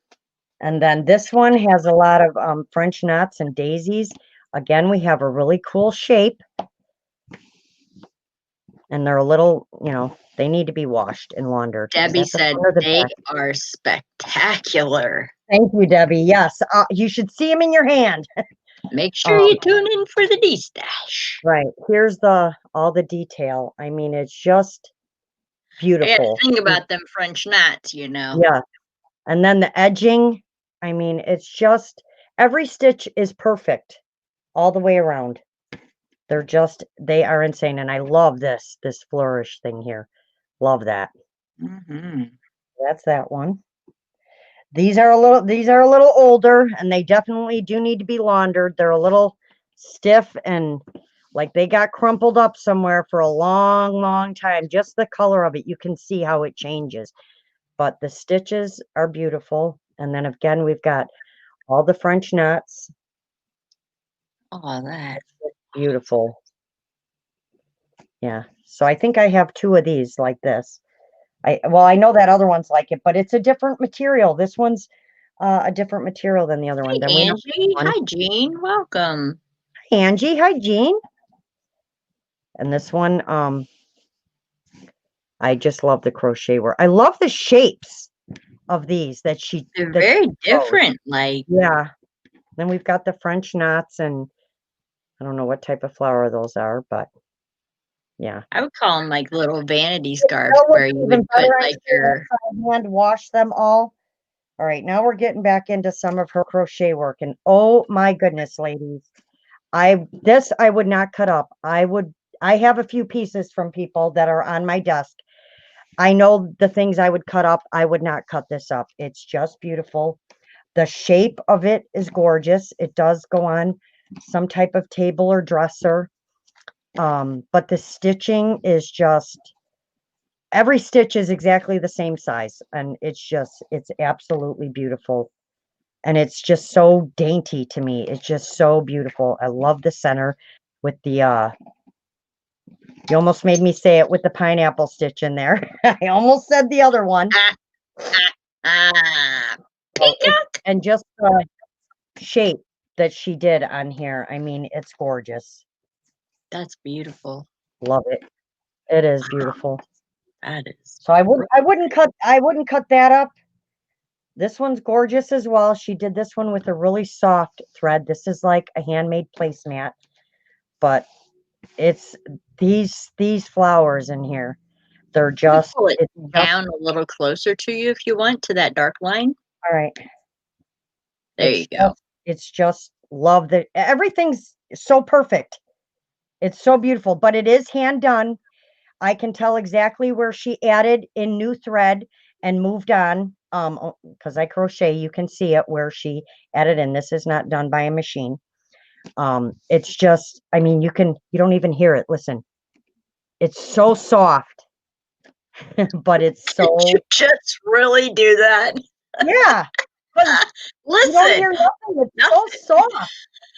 And then this one has a lot of French knots and daisies. Again, we have a really cool shape. And they're a little, they need to be washed and laundered. Debbie said they are spectacular. Thank you, Debbie. Yes, you should see them in your hand. Make sure you tune in for the destash. Right. Here's all the detail. I mean, it's just beautiful. I got to think about them French knots, you know. Yeah. And then the edging, I mean, it's just every stitch is perfect all the way around. They are insane. And I love this flourish thing here. Love that. That's that one. These are a little older, and they definitely do need to be laundered. They're a little stiff and like they got crumpled up somewhere for a long, long time. Just the color of it, you can see how it changes. But the stitches are beautiful. And then again, we've got all the French knots. Oh, that's beautiful. Yeah. So I think I have 2 of these like this. I know that other one's like it, but it's a different material. This one's a different material than the other one. Then Angie. Hi, Jean. Welcome. Hi, Angie. Hi, Jean. And this one, I just love the crochet work. I love the shapes of these that she. They're very different. Like, yeah. Then we've got the French knots, and I don't know what type of flower those are, but yeah. I would call them like little vanity scarves where you would put like your hand wash them all. All right, now we're getting back into some of her crochet work, and oh my goodness, ladies, I would not cut up. I have a few pieces from people that are on my desk. I know the things I would cut up. I would not cut this up. It's just beautiful. The shape of it is gorgeous. It does go on some type of table or dresser. But the stitching is just, every stitch is exactly the same size. And it's absolutely beautiful. And it's just so dainty to me. It's just so beautiful. I love the center with the, you almost made me say it with the pineapple stitch in there. I almost said the other one. And just the shape that she did on here. I mean, it's gorgeous. That's beautiful. Love it. It is beautiful. That is. So I wouldn't cut that up. This one's gorgeous as well. She did this one with a really soft thread. This is like a handmade placemat, but it's these flowers in here. They're just pull it down a little closer to you if you want, to that dark line. All right. There you go. It's just love that everything's so perfect. It's so beautiful, but it is hand done. I can tell exactly where she added in new thread and moved on. Because I crochet, you can see it where she added in. This is not done by a machine. It's just, I mean, you don't even hear it. Listen, it's so soft, but it's so. Did you just really do that? Yeah. Listen, you don't hear nothing. It's so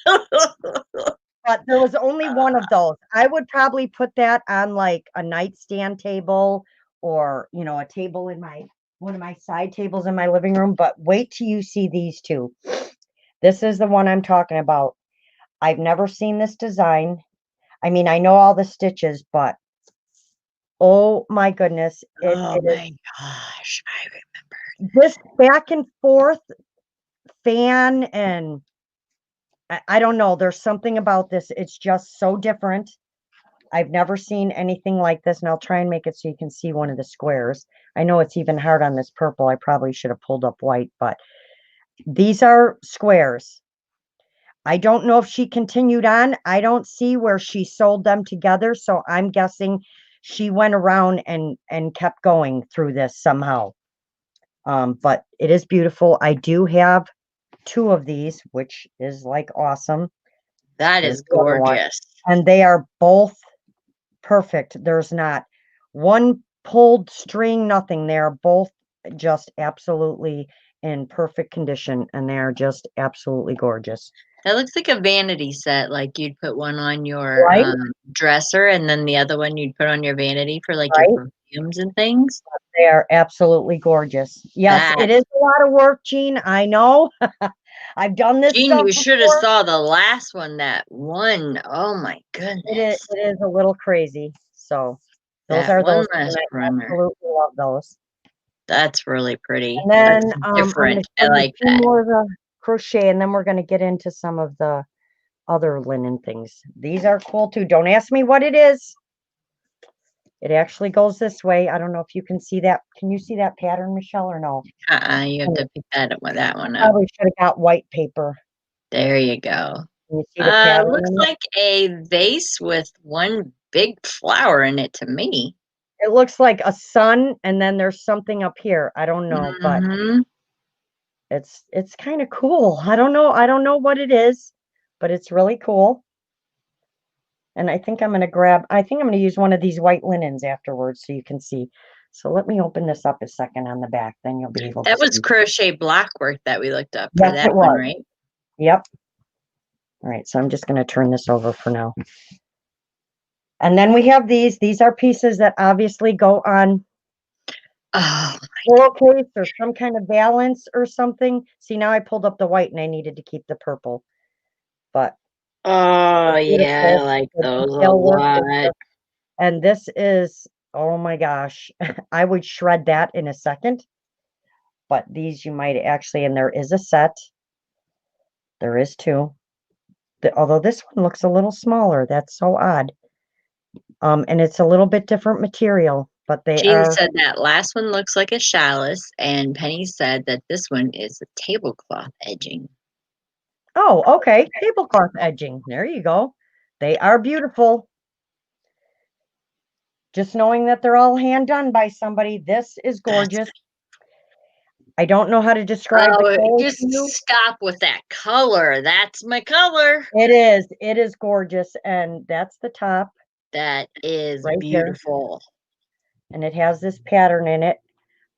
soft. But there was only one of those. I would probably put that on like a nightstand table, or a table in one of my side tables in my living room. But wait till you see these 2. This is the one I'm talking about. I've never seen this design. I mean, I know all the stitches, but oh my goodness. Oh my gosh, I remember. This back and forth fan, and I don't know. There's something about this. It's just so different. I've never seen anything like this, and I'll try and make it so you can see one of the squares. I know it's even hard on this purple. I probably should have pulled up white, but these are squares. I don't know if she continued on. I don't see where she sold them together, so I'm guessing she went around and kept going through this somehow. But it is beautiful. I do have 2 of these, which is like awesome. That is gorgeous. And they are both perfect. There's not one pulled string, nothing. They're both just absolutely in perfect condition, and they're just absolutely gorgeous. That looks like a vanity set. Like you'd put one on your dresser, and then the other one you'd put on your vanity for like your perfumes and things. They are absolutely gorgeous. Yes, it is a lot of work, Jean. I know. I've done this. Jean, you should have saw the last one. That one. Oh my goodness. It is a little crazy. So those are those. I absolutely love those. That's really pretty. And then That's I'm going to different. show I you like two that. more of the crochet, and then we're going to get into some of the other linen things. These are cool too. Don't ask me what it is. It actually goes this way. I don't know if you can see that. Can you see that pattern, Michelle, or no? You have to pick that one up. Probably should have got white paper. There you go. Can you see the pattern? Looks like a vase with one big flower in it to me. It looks like a sun, and then there's something up here. I don't know, but it's kind of cool. I don't know what it is, but it's really cool. And I think I'm going to use one of these white linens afterwards so you can see. So let me open this up a second on the back, then you'll be able to That was see. crochet block work that we looked up for Yes, that it one, was. right? Yep. All right, so I'm just going to turn this over for now. And then we have these. These are pieces that obviously go on pillowcase or some kind of balance or something. See, now I pulled up the white and I needed to keep the purple. But oh yeah, I like The those a detail work is lot. and this is, oh my gosh, I would shred that in a second. But these you might actually, and there is a set. There is two. Although this one looks a little smaller. That's so odd. And it's a little bit different material, but they Jean are. said that last one looks like a chalice, and Penny said that this one is a tablecloth edging. Oh, okay. Tablecloth edging. There you go. They are beautiful. Just knowing that they're all hand done by somebody. This is gorgeous. I don't know how to describe the color Just to you. stop with that color. That's my color. It is. It is gorgeous. And that's the top. That is right beautiful. There. And it has this pattern in it.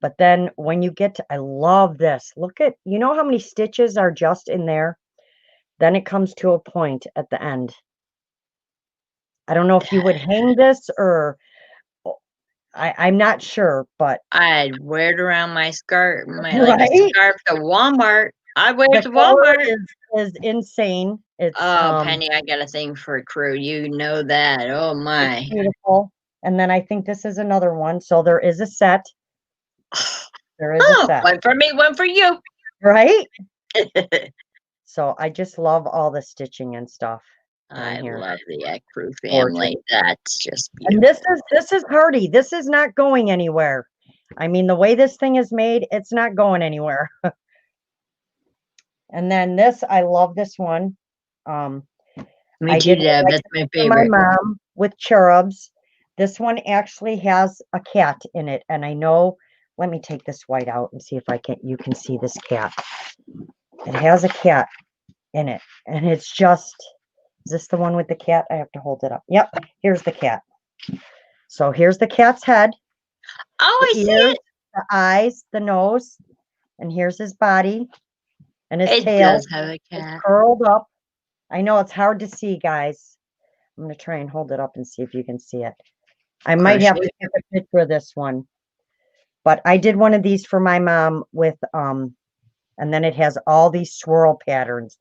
But then when you get to, I love this. Look at, you know how many stitches are just in there? Then it comes to a point at the end. I don't know if you would hang this or I'm not sure, but I'd wear it around my skirt, my right? scarf to Walmart. I wear it to color Walmart. is insane. It's Penny, I got a thing for a crew. You know that. Oh my. beautiful. And then I think this is another one. So there is a set. There is a set. One for me, one for you. Right? So I just love all the stitching and stuff. I here. love the Ecru family. That's just And beautiful. this is hardy. This is not going anywhere. I mean, the way this thing is made, it's not going anywhere. And then this, I love this one. Me too, Deb. That's my favorite. My mom with cherubs. This one actually has a cat in it, and I know. Let me take this white out and see if you can see this cat. It has a cat in it, and it's just. Is this the one with the cat? I have to hold it up. Yep, here's the cat. So here's the cat's head. Oh, I see it. The eyes, the nose, and here's his body and his tail. It does have a cat. Curled up. I know it's hard to see, guys. I'm going to try and hold it up and see if you can see it. I might have to take a picture of this one. But I did one of these for my mom with, and then it has all these swirl patterns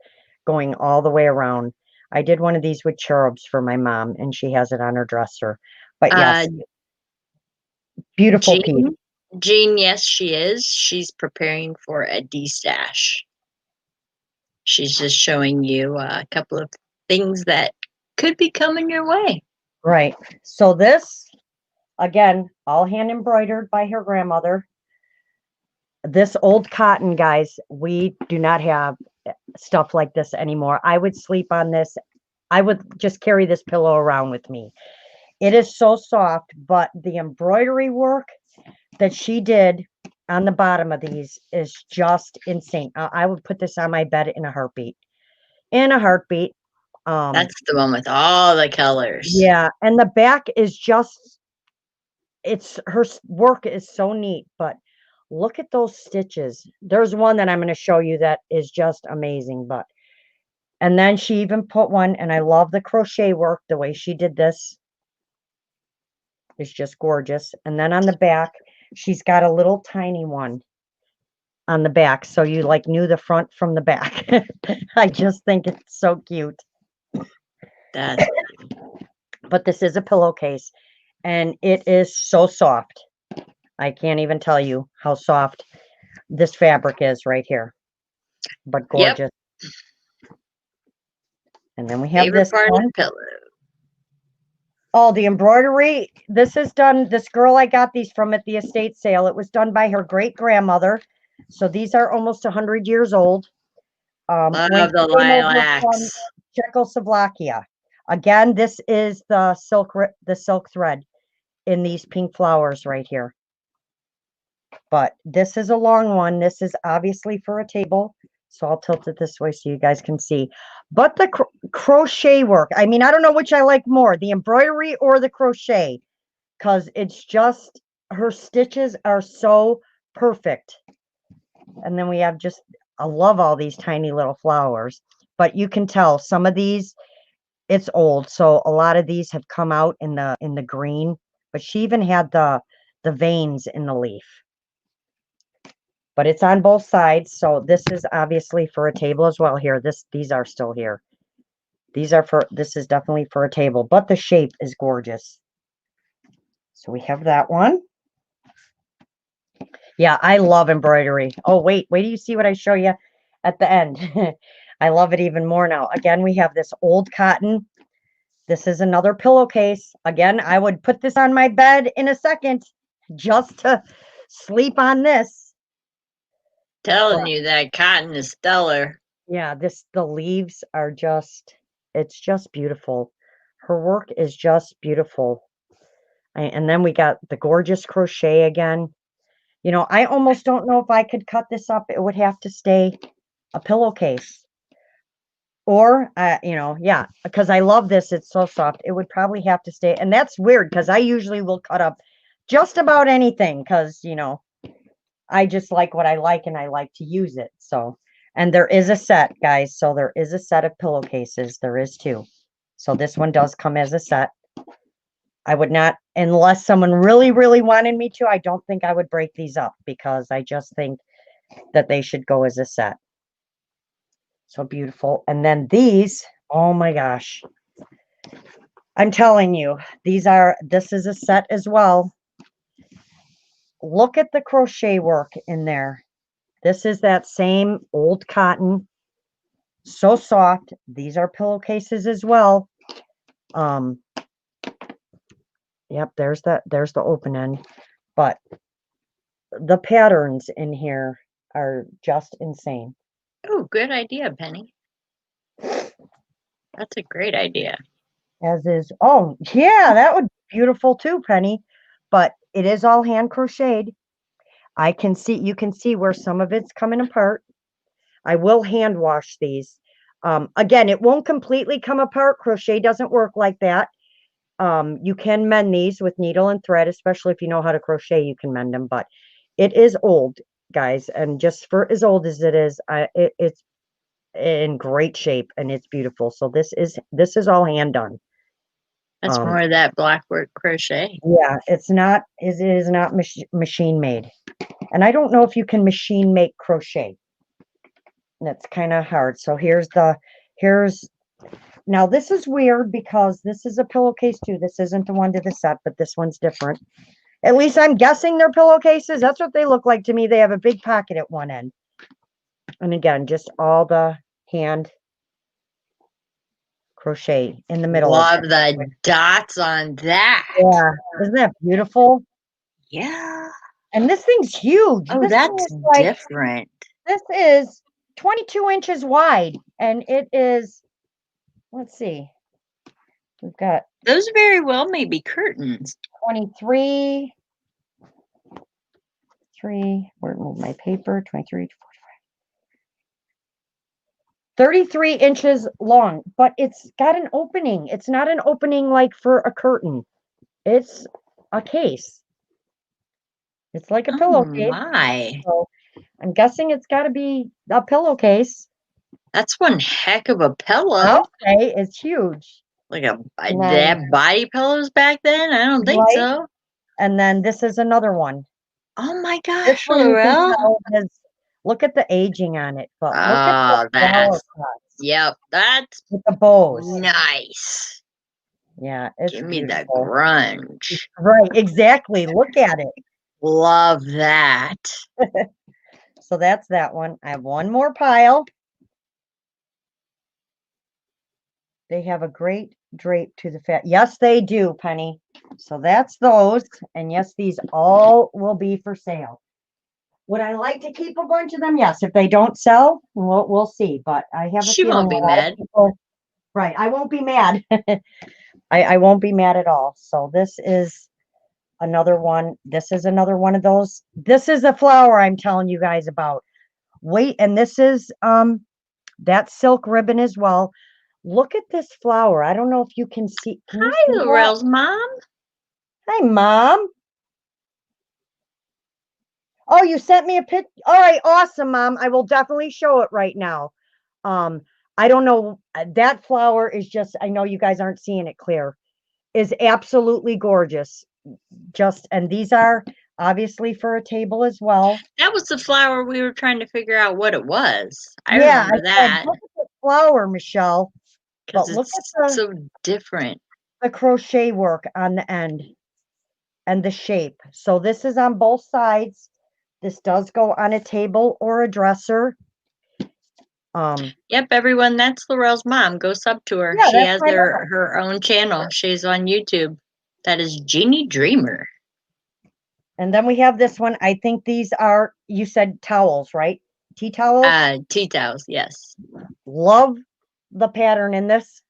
going all the way around. I did one of these with cherubs for my mom, and she has it on her dresser. But yes, beautiful piece. Jean, yes, she is. She's preparing for a destash. She's just showing you a couple of things that could be coming your way. Right. So this, again, all hand embroidered by her grandmother. This old cotton, guys, we do not have stuff like this anymore. I would sleep on this. I would just carry this pillow around with me. It is so soft, but the embroidery work that she did on the bottom of these is just insane. I would put this on my bed in a heartbeat. In a heartbeat. That's the one with all the colors. Yeah, and the back is just, her work is so neat, but look at those stitches. There's one that I'm going to show you that is just amazing, and then she even put one, and I love the crochet work, the way she did this is just gorgeous. And then on the back, she's got a little tiny one on the back, so you like knew the front from the back. I just think it's so cute. But this is a pillowcase, and it is so soft. I can't even tell you how soft this fabric is right here, but gorgeous. Yep. And then we have Favorite this part one. of the pillow. Oh, the embroidery. This is done. This girl I got these from at the estate sale. It was done by her great grandmother. So these are almost 100 years old. Love the Came over lilacs. from Czechoslovakia. Again, this is the silk thread in these pink flowers right here. But this is a long one. This is obviously for a table. So I'll tilt it this way so you guys can see. But the crochet work, I mean, I don't know which I like more, the embroidery or the crochet, because it's just, her stitches are so perfect. And then we have just, I love all these tiny little flowers. But you can tell some of these, it's old. So a lot of these have come out in the green. But she even had the veins in the leaf. But it's on both sides, so this is obviously for a table as well here. These are still here. This is definitely for a table, but the shape is gorgeous. So we have that one. Yeah, I love embroidery. Oh, wait do you see what I show you at the end? I love it even more now. Again, we have this old cotton. This is another pillowcase. Again, I would put this on my bed in a second just to sleep on this. Telling you that cotton is stellar. Yeah, the leaves are just, it's just beautiful. Her work is just beautiful. And then we got the gorgeous crochet again. You know, I almost don't know if I could cut this up. It would have to stay a pillowcase. Or, you know, yeah, because I love this. It's so soft. It would probably have to stay. And that's weird because I usually will cut up just about anything because, you know, I just like what I like and I like to use it. So, and there is a set, guys. So there is a set of pillowcases. There is two. So this one does come as a set. I would not, unless someone really, really wanted me to, I don't think I would break these up because I just think that they should go as a set. So beautiful. And then these, oh my gosh. I'm telling you, this is a set as well. Look at the crochet work in there. This is that same old cotton. So soft. These are pillowcases as well. Yep, there's the open end. But the patterns in here are just insane. Oh, good idea, Penny. That's a great idea. As is, oh yeah, that would be beautiful too, Penny. But it is all hand crocheted. You can see where some of it's coming apart. I will hand wash these. Again, it won't completely come apart. Crochet doesn't work like that. You can mend these with needle and thread, especially if you know how to crochet, you can mend them. But it is old, guys, and just for as old as it is, it's in great shape and it's beautiful. So this is all hand done. That's more of that blackwork crochet. Yeah, it is not machine made. And I don't know if you can machine make crochet. That's kind of hard. So now this is weird because this is a pillowcase too. This isn't the one to the set, but this one's different. At least I'm guessing they're pillowcases. That's what they look like to me. They have a big pocket at one end. And again, just all the hand crochet in the middle. Love the dots on that. Yeah. Isn't that beautiful? Yeah. And this thing's huge. Oh, that's different. This is 22 inches wide. And it is, let's see. We've got those very well may be curtains. 23. Where moved my paper? 23 to 45. 33 inches long, but it's got an opening. It's not an opening like for a curtain. It's a case. It's like a pillowcase. My. So I'm guessing it's got to be a pillowcase. That's one heck of a pillow. Okay, it's huge. Like they have body pillows back then? I don't think so. And then this is another one. Oh my gosh, Laurel. Look at the aging on it. But look at the flower pots. Yep, that's with the bows. Nice. Yeah, it's give me the grunge. Right, exactly. Look at it. Love that. So that's that one. I have one more pile. They have a great drape to the fat. Yes, they do, Penny. So that's those. And yes, these all will be for sale. Would I like to keep a bunch of them? Yes. If they don't sell, we'll see. But I have a She feeling won't a be lot of mad. people. Right. I won't be mad. I won't be mad at all. So this is another one. This is another one of those. This is a flower I'm telling you guys about. Wait, and this is that silk ribbon as well. Look at this flower. I don't know if you can see. Can you Hi, see that? Laurel's mom. Hi, Mom. Oh, you sent me a pic. All right, awesome, Mom. I will definitely show it right now. Um, I don't know. That flower is just, I know you guys aren't seeing it clear, is absolutely gorgeous. Just, and these are obviously for a table as well. That was the flower we were trying to figure out what it was. I Yeah, I remember said, that look at the flower, Michelle. because But look it's at so different. the crochet work on the end and the shape. So this is on both sides. This does go on a table or a dresser. Yep, everyone, that's Laurel's mom. Go sub to her. Yeah, She that's has my mom. her own channel. She's on YouTube. That is Jeannie Dreamer. And then we have this one. I think these are, you said towels, right? Tea towels. Tea towels, yes. Love the pattern in this.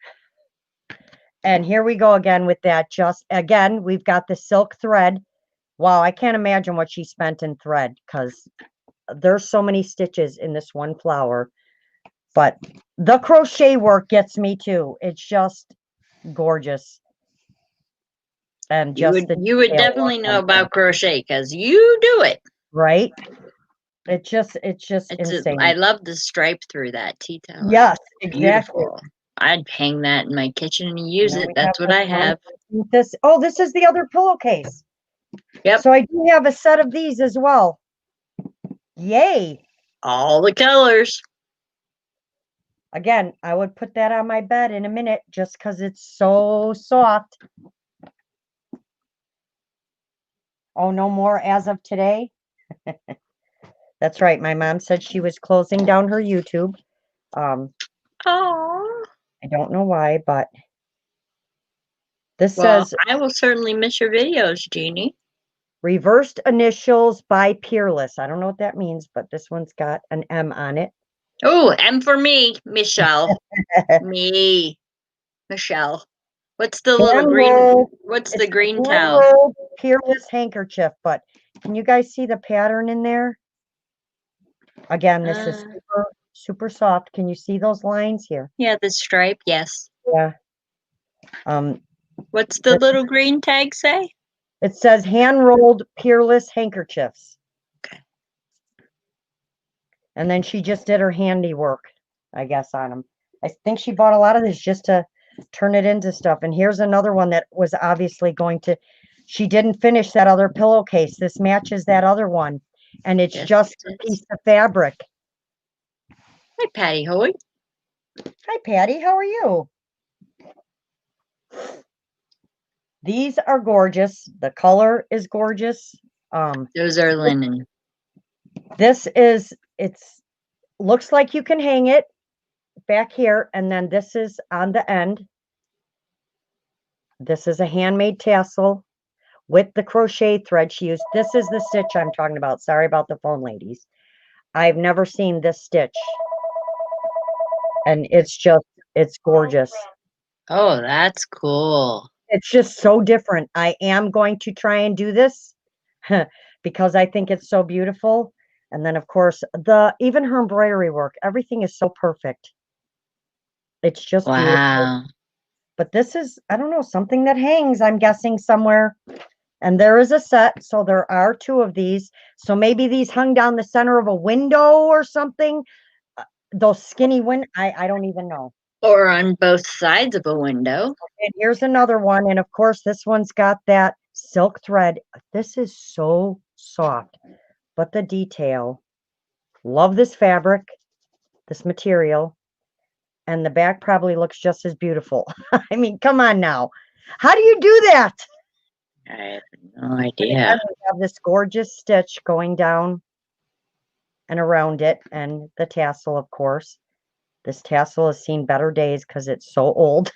And here we go again with that. Just again, we've got the silk thread. Wow, I can't imagine what she spent in thread because there's so many stitches in this one flower. But the crochet work gets me too. It's just gorgeous. And just the You would detail work definitely know on about top, crochet because you do it. right? It's just insane. I love the stripe through that tea towel. Yes, exactly. Beautiful. I'd hang that in my kitchen and And use then it. we have That's what this I one. have. This is the other pillowcase. Yep. So I do have a set of these as well. Yay. All the colors. Again, I would put that on my bed in a minute just because it's so soft. Oh, no more as of today. That's right. My mom said she was closing down her YouTube. Oh. I don't know why, but this Well, says I will certainly miss your videos, Jeannie. reversed initials by Peerless. I don't know what that means, but this one's got an M on it. Oh, M for me, Michelle. Me, Michelle. What's the little green? What's the green towel? Hand-rolled Peerless handkerchief, but can you guys see the pattern in there? Again, this is super, super soft. Can you see those lines here? Yeah, the stripe, yes. Yeah. What's the little green tag say? It says hand-rolled Peerless handkerchiefs. Okay. And then she just did her handiwork, I guess, on them. I think she bought a lot of this just to turn it into stuff. And here's another one that was obviously going to, she didn't finish that other pillowcase. This matches that other one. And it's just a piece of fabric. Hi, Patty Hoy. Hi, Patty. How are you? These are gorgeous. The color is gorgeous. Those are linen. This is, it's looks like you can hang it back here, and then this is on the end. This is a handmade tassel with the crochet thread she used. This is the stitch I'm talking about. Sorry about the phone, ladies. I've never seen this stitch. And it's gorgeous. Oh, that's cool. It's just so different. I am going to try and do this because I think it's so beautiful. And then, of course, even her embroidery work, everything is so perfect. It's just beautiful. But this is, I don't know, something that hangs, I'm guessing, somewhere. And there is a set, so there are two of these. So maybe these hung down the center of a window or something. Those skinny I don't even know. Or on both sides of a window. And here's another one. And of course, this one's got that silk thread. This is so soft, but the detail. Love this fabric, this material. And the back probably looks just as beautiful. I mean, come on now. How do you do that? I have no And idea. we have this gorgeous stitch going down and around it, and the tassel, of course. This tassel has seen better days because it's so old.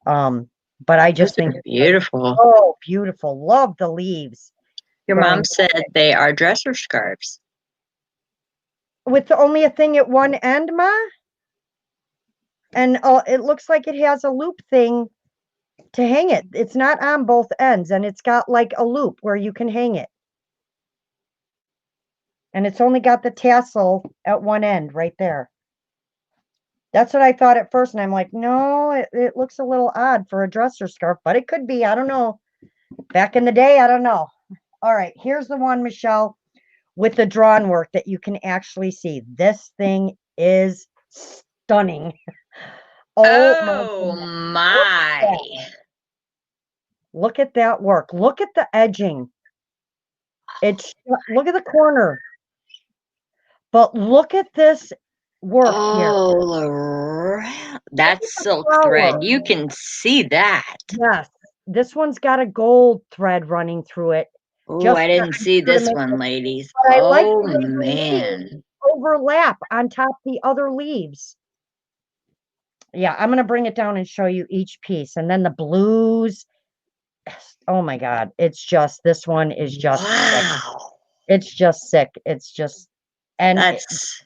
But I just Those think are it's beautiful. so beautiful. Love the leaves. Your going mom said they are dresser scarves. with only a thing at one end, Ma? And it looks like it has a loop thing to hang it. It's not on both ends, and it's got like a loop where you can hang it. And it's only got the tassel at one end right there. That's what I thought at first, and I'm like, no, it looks a little odd for a dresser scarf, but it could be. I don't know. Back in the day, I don't know. All right, here's the one, Michelle, with the drawn work that you can actually see. This thing is stunning. Oh My my. Look at that work. Look at the edging. Look at the corner. But look at this work here. Oh, that's silk Flower. thread. You can see that. Yes. This one's got a gold thread running through it. Oh, I didn't see To this make one, it, ladies. but I like Oh the way the leaves man. overlap on top of the other leaves. Yeah, I'm going to bring it down and show you each piece. And then the blues. Oh my God. It's just, this one is just sick. Wow. It's just sick. It's just, and That's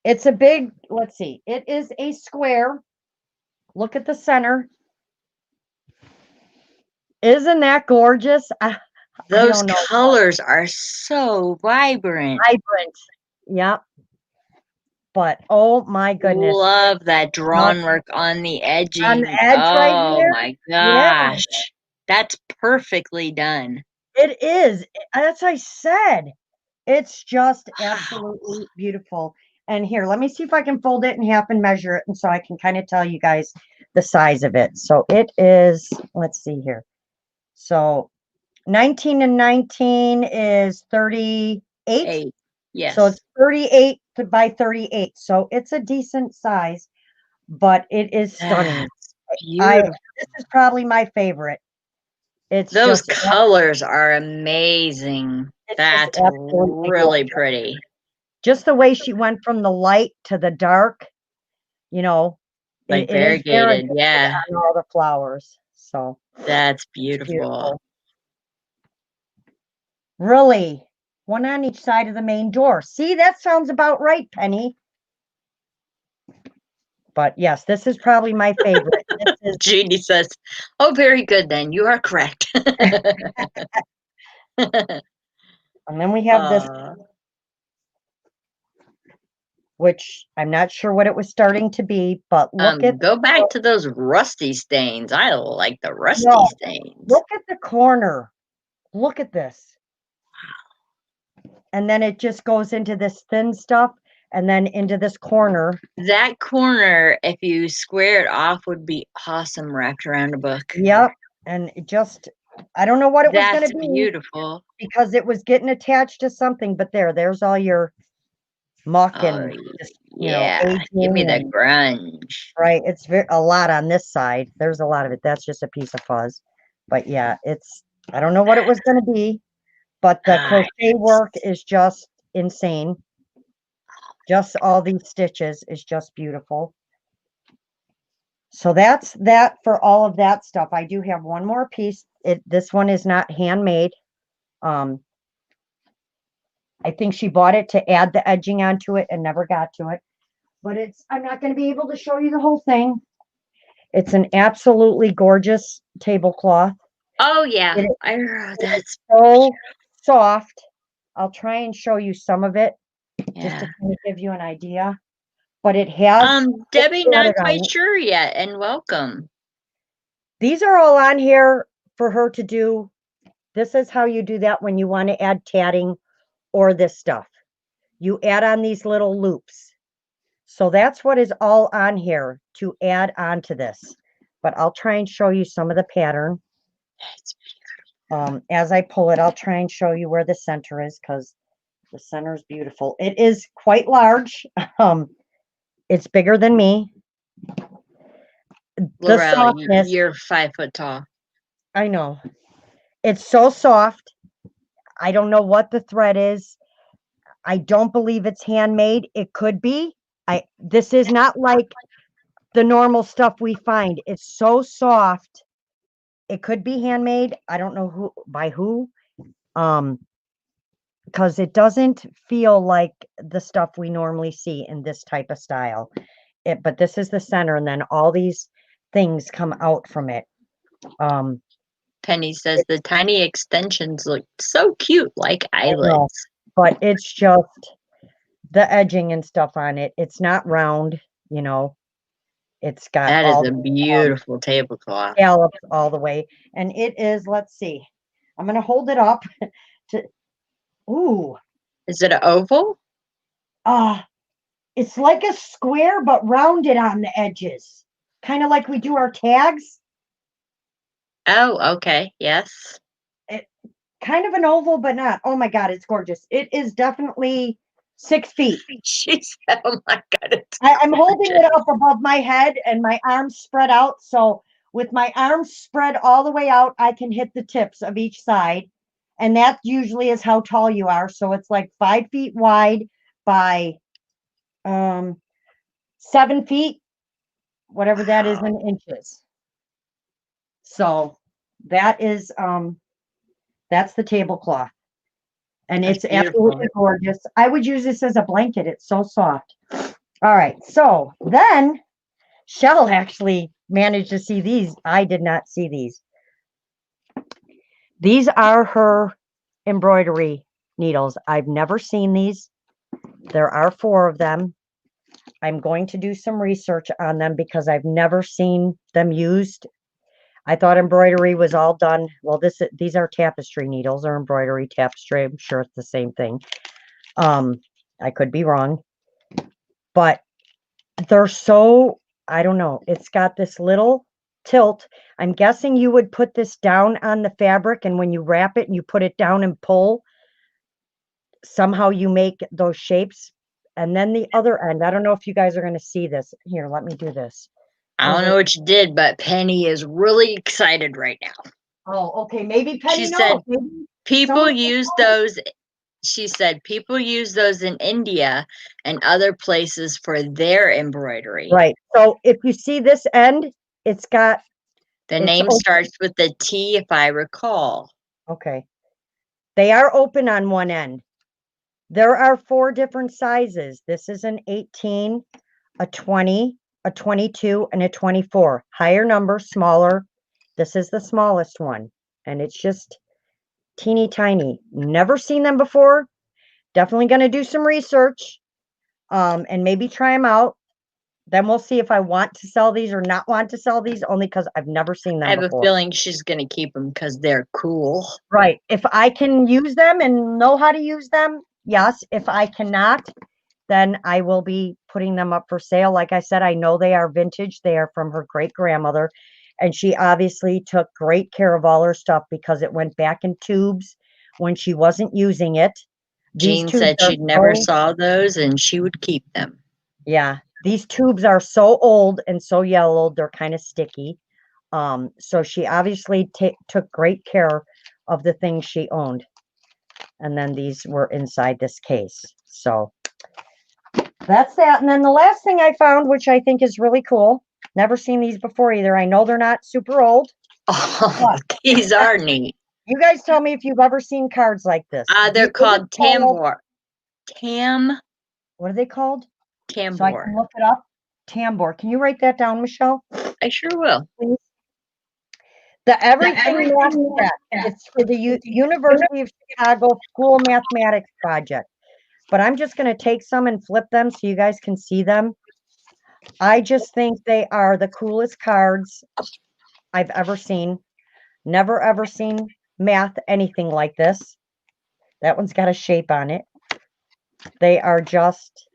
it's a big, let's see, it is a square. Look at the center. Isn't that gorgeous? I those don't know. colors are so vibrant. Vibrant. Yep. But oh my goodness. Love that drawn work on the edging. On the edge right Oh here. my Yeah, gosh. That's perfectly done. it is. As I said, it's just Wow. absolutely beautiful. And here, let me see if I can fold it in half and measure it. And so I can kind of tell you guys the size of it. So it is, let's see here. So 19 and 19 is 38. 8. Yes. So it's 38 by 38. So it's a decent size, but it is stunning. Beautiful. This is probably my favorite. It's Those just colors are amazing. That's really pretty. Just the way she went from the light to the dark, you know, Like it is variegated, yeah. on all the flowers. So That's beautiful. Really, one on each side of the main door. See, that sounds about right, Penny. But yes, this is probably my favorite. Jeannie says, oh, very good then. You are correct. And then we have this, which I'm not sure what it was starting to be, but go back to those rusty stains. I like the rusty stains. Look at the corner. Look at this. And then it just goes into this thin stuff and then into this corner. That corner, if you square it off, would be awesome wrapped around a book. Yep. And it just, I don't know what it was going to be. That's beautiful. Because it was getting attached to something, but there's all your muck and just, give me the grunge. Right. It's a lot on this side. There's a lot of it. That's just a piece of fuzz. But yeah, I don't know what it was going to be, but the crochet work is just insane. Just all these stitches is just beautiful. So that's that for all of that stuff. I do have one more piece. This one is not handmade. I think she bought it to add the edging onto it and never got to it. But I'm not going to be able to show you the whole thing. It's an absolutely gorgeous tablecloth. Oh yeah, that's so soft. I'll try and show you some of it just to kind of give you an idea. But it has Debbie, not quite sure yet, and welcome. These are all on here for her to do. This is how you do that when you want to add tatting or this stuff. You add on these little loops. So that's what is all on here to add on to this. But I'll try and show you some of the pattern. That's beautiful. As I pull it, I'll try and show you where the center is because the center is beautiful. It is quite large. It's bigger than me. Laurel, you're 5 foot tall. I know. It's so soft. I don't know what the thread is. I don't believe it's handmade. It could be. This is not like the normal stuff we find. It's so soft. It could be handmade. I don't know by who. Because it doesn't feel like the stuff we normally see in this type of style. But this is the center, and then all these things come out from it. Penny says the tiny extensions look so cute, like eyelids. But it's just the edging and stuff on it. It's not round, you know. It's got that is a beautiful tablecloth. Scallops all the way. And it is, let's see. I'm going to hold it up to, ooh. Is it an oval? It's like a square, but rounded on the edges. Kind of like we do our tags. Oh, okay. Yes. Kind of an oval, but not. Oh my God, it's gorgeous. It is definitely 6 feet. She said, oh my God. I'm holding it up above my head and my arms spread out. So with my arms spread all the way out, I can hit the tips of each side. And that usually is how tall you are. So it's like 5 feet wide by 7 feet, whatever that is in inches. So that is that's the tablecloth. And it's absolutely gorgeous. I would use this as a blanket. It's so soft. All right. So then Shell actually managed to see these. I did not see these. These are her embroidery needles. I've never seen these. There are 4 of them. I'm going to do some research on them because I've never seen them used. I thought embroidery was all done. Well, these are tapestry needles or embroidery tapestry. I'm sure it's the same thing. I could be wrong. But they're so, I don't know. It's got this little tilt. I'm guessing you would put this down on the fabric, and when you wrap it and you put it down and pull, somehow you make those shapes. And then the other end, I don't know if you guys are going to see this. Here, let me do this. I don't know what you did, but Penny is really excited right now. Oh, okay. Maybe Penny knows. Said people use those. She said people use those in India and other places for their embroidery. Right. So if you see this end, it's got... The name starts with the T, if I recall. Okay. They are open on one end. There are 4 different sizes. This is an 18, a 20, a 22, and a 24. Higher number, smaller. This is the smallest one. And it's just teeny tiny. Never seen them before. Definitely going to do some research and maybe try them out. Then we'll see if I want to sell these or not want to sell these, only because I've never seen them before. I have a feeling she's going to keep them because they're cool. Right. If I can use them and know how to use them, yes. If I cannot, then I will be putting them up for sale. Like I said, I know they are vintage. They are from her great-grandmother. And she obviously took great care of all her stuff because it went back in tubes when she wasn't using it. Jean said she never saw those and she would keep them. Yeah. These tubes are so old and so yellowed, they're kind of sticky. So she obviously took great care of the things she owned. And then these were inside this case. So that's that. And then the last thing I found, which I think is really cool. Never seen these before either. I know they're not super old. Oh, these are neat. You guys tell me if you've ever seen cards like this. They're called tambour. What are they called? Tambour. So I can look it up. Tambour. Can you write that down, Michelle? I sure will. Please. The Everything Math Set. It's for the University of Chicago School Mathematics Project. But I'm just going to take some and flip them so you guys can see them. I just think they are the coolest cards I've ever seen. Never, ever seen math anything like this. That one's got a shape on it. They are just...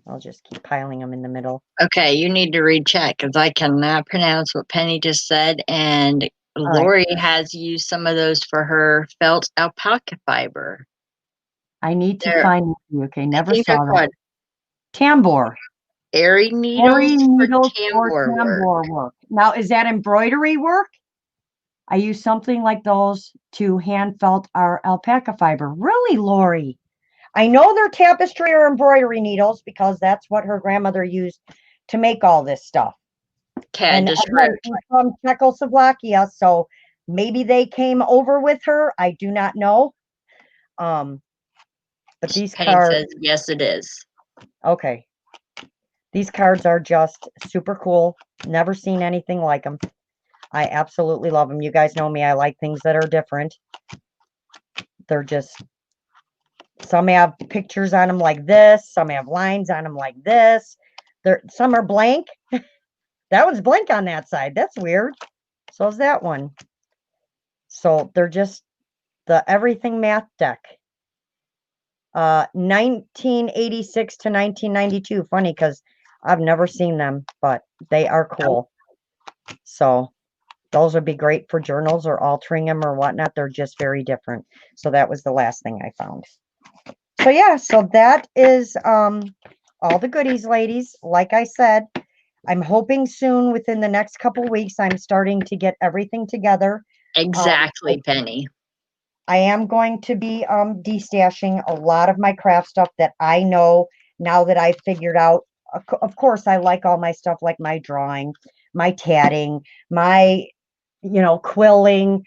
I'll just keep piling them in the middle. Okay, you need to read chat because I cannot pronounce what Penny just said. And Lori has used some of those for her felt alpaca fiber. I need to find you. Okay, never saw that. Tambour. Airy needles for tambour work. Now, is that embroidery work? I use something like those to hand felt our alpaca fiber. Really, Lori? I know they're tapestry or embroidery needles because that's what her grandmother used to make all this stuff. And again, she's from Czechoslovakia, so maybe they came over with her. I do not know. But these cards says yes, it is. Okay. These cards are just super cool. Never seen anything like them. I absolutely love them. You guys know me. I like things that are different. They're just, some have pictures on them like this. Some have lines on them like this. Some are blank. That one's blank on that side. That's weird. So is that one. So they're just the Everything Math deck. 1986 to 1992. Funny because I've never seen them, but they are cool. So those would be great for journals or altering them or whatnot. They're just very different. So that was the last thing I found. So yeah, so that is all the goodies, ladies. Like I said, I'm hoping soon within the next couple weeks, I'm starting to get everything together. Exactly, Penny. I am going to be destashing a lot of my craft stuff that I know now that I've figured out. Of course, I like all my stuff like my drawing, my tatting, my, quilling.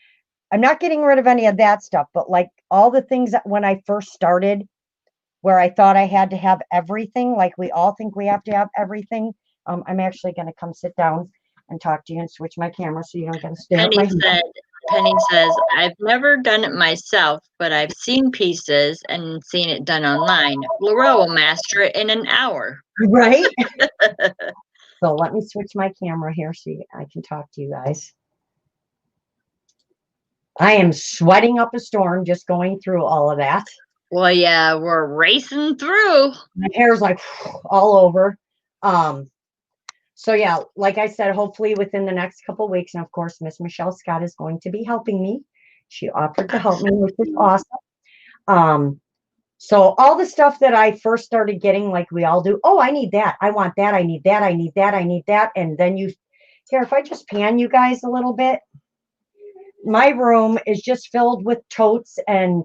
I'm not getting rid of any of that stuff, but like all the things that when I first started, where I thought I had to have everything, like we all think we have to have everything. I'm actually going to come sit down and talk to you and switch my camera so you don't get to stare at my head. Penny says, I've never done it myself, but I've seen pieces and seen it done online. Laurel will master it in an hour. Right? So let me switch my camera here so I can talk to you guys. I am sweating up a storm just going through all of that. Well, yeah, we're racing through. My hair's like all over. So yeah, like I said, hopefully within the next couple of weeks, and of course, Miss Michele Scott is going to be helping me. She offered to help me, which is awesome. So all the stuff that I first started getting, like we all do, oh, I need that. I want that. I need that. I need that. I need that. And then here, if I just pan you guys a little bit, my room is just filled with totes and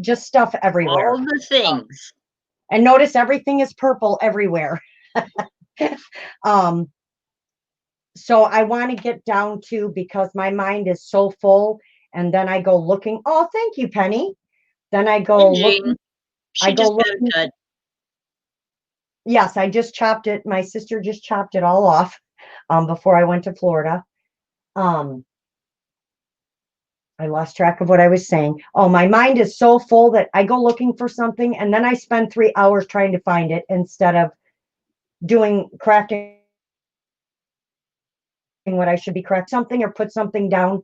just stuff everywhere. All the things. And notice everything is purple everywhere. So I want to get down to, because my mind is so full, and then I go looking. Oh, thank you, Penny. Then I go looking. Yes, I just chopped it. My sister just chopped it all off before I went to Florida. I lost track of what I was saying. Oh, my mind is so full that I go looking for something, and then I spend 3 hours trying to find it instead of doing crafting what I should be correct something or put something down.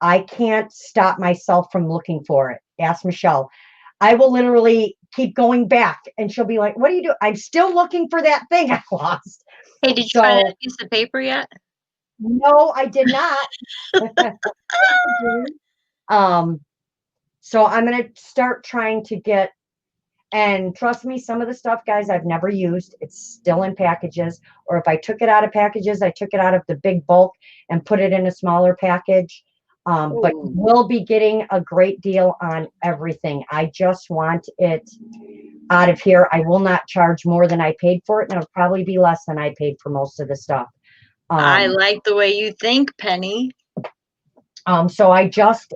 I can't stop myself from looking for it. Ask Michele. I will literally keep going back, and she'll be like, what do you do? I'm still looking for that thing I lost. Hey, did you find that piece of paper yet? No, I did not. So I'm going to start trying to get, and trust me, some of the stuff, guys, I've never used. It's still in packages. Or if I took it out of packages, I took it out of the big bulk and put it in a smaller package. But we'll be getting a great deal on everything. I just want it out of here. I will not charge more than I paid for it, and it'll probably be less than I paid for most of the stuff. I like the way you think, Penny. So I just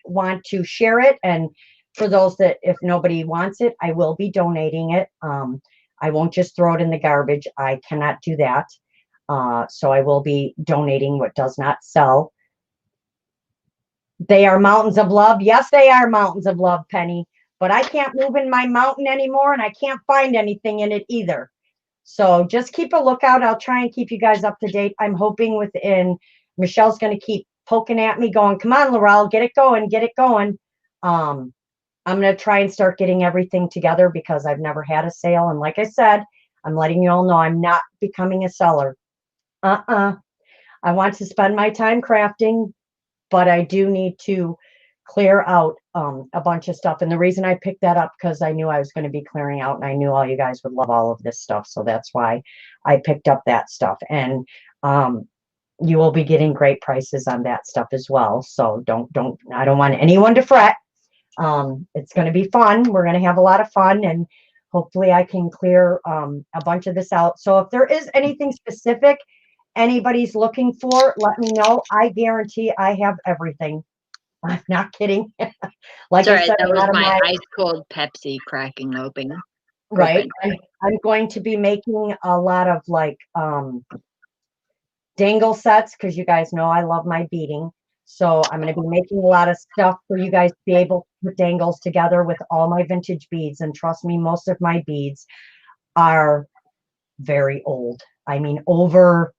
want to share it, and for those that, if nobody wants it, I will be donating it. I won't just throw it in the garbage. I cannot do that. So I will be donating what does not sell. They are mountains of love. Yes, they are mountains of love, Penny. But I can't move in my mountain anymore, and I can't find anything in it either. So just keep a lookout. I'll try and keep you guys up to date. I'm hoping Michelle's going to keep poking at me going, come on, Laurel, get it going, get it going. I'm going to try and start getting everything together because I've never had a sale. And like I said, I'm letting you all know I'm not becoming a seller. I want to spend my time crafting, but I do need to clear out a bunch of stuff. And the reason I picked that up, because I knew I was going to be clearing out, and I knew all you guys would love all of this stuff. So that's why I picked up that stuff. And you will be getting great prices on that stuff as well. So I don't want anyone to fret. It's going to be fun. We're going to have a lot of fun, and hopefully I can clear a bunch of this out. So if there is anything specific anybody's looking for, let me know. I guarantee I have everything. I'm not kidding. Like I Sorry, said, that a was lot of my my, ice cold Pepsi cracking open. right. I'm going to be making a lot of like dangle sets because you guys know I love my beading. So I'm going to be making a lot of stuff for you guys to be able to put dangles together with all my vintage beads. And trust me, most of my beads are very old. I mean, over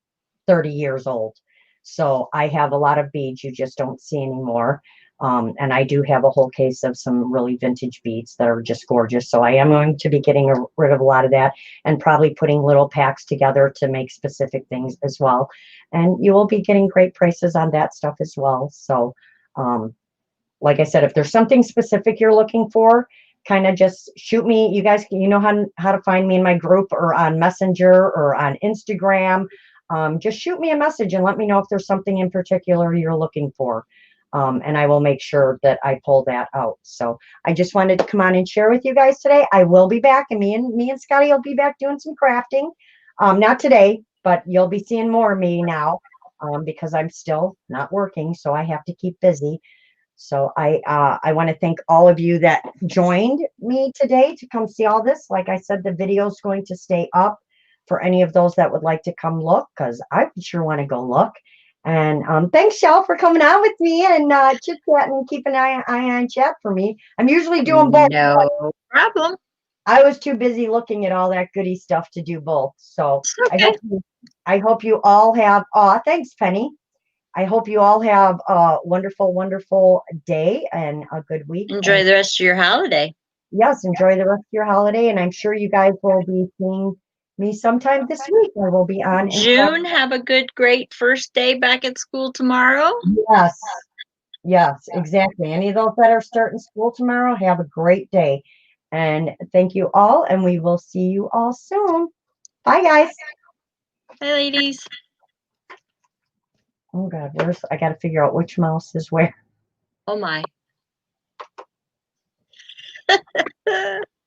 30 years old. So I have a lot of beads you just don't see anymore. And I do have a whole case of some really vintage beads that are just gorgeous. So I am going to be getting rid of a lot of that and probably putting little packs together to make specific things as well. And you will be getting great prices on that stuff as well. So, like I said, if there's something specific you're looking for, kind of just shoot me. You guys, you know how to find me in my group or on Messenger or on Instagram. Just shoot me a message and let me know if there's something in particular you're looking for. And I will make sure that I pull that out. So I just wanted to come on and share with you guys today. I will be back, and me and Scotty will be back doing some crafting. Not today, but you'll be seeing more of me now because I'm still not working, so I have to keep busy. So I want to thank all of you that joined me today to come see all this. Like I said, the video is going to stay up for any of those that would like to come look, because I sure want to go look. And thanks, Shell, for coming on with me and chit chatting and keep an eye on chat for me. I'm usually doing both. No problem. I was too busy looking at all that goody stuff to do both. So Okay. I hope you all have. Thanks, Penny. I hope you all have a wonderful, wonderful day and a good week. Enjoy the rest of your holiday. Yes, enjoy the rest of your holiday. And I'm sure you guys will be seeing me sometime this week. I will be on. June, have a good, great first day back at school tomorrow. Yes, yes, exactly. Any of those that are starting school tomorrow, have a great day. And thank you all. And we will see you all soon. Bye, guys. Bye, ladies. Oh, God, I got to figure out which mouse is where. Oh, my.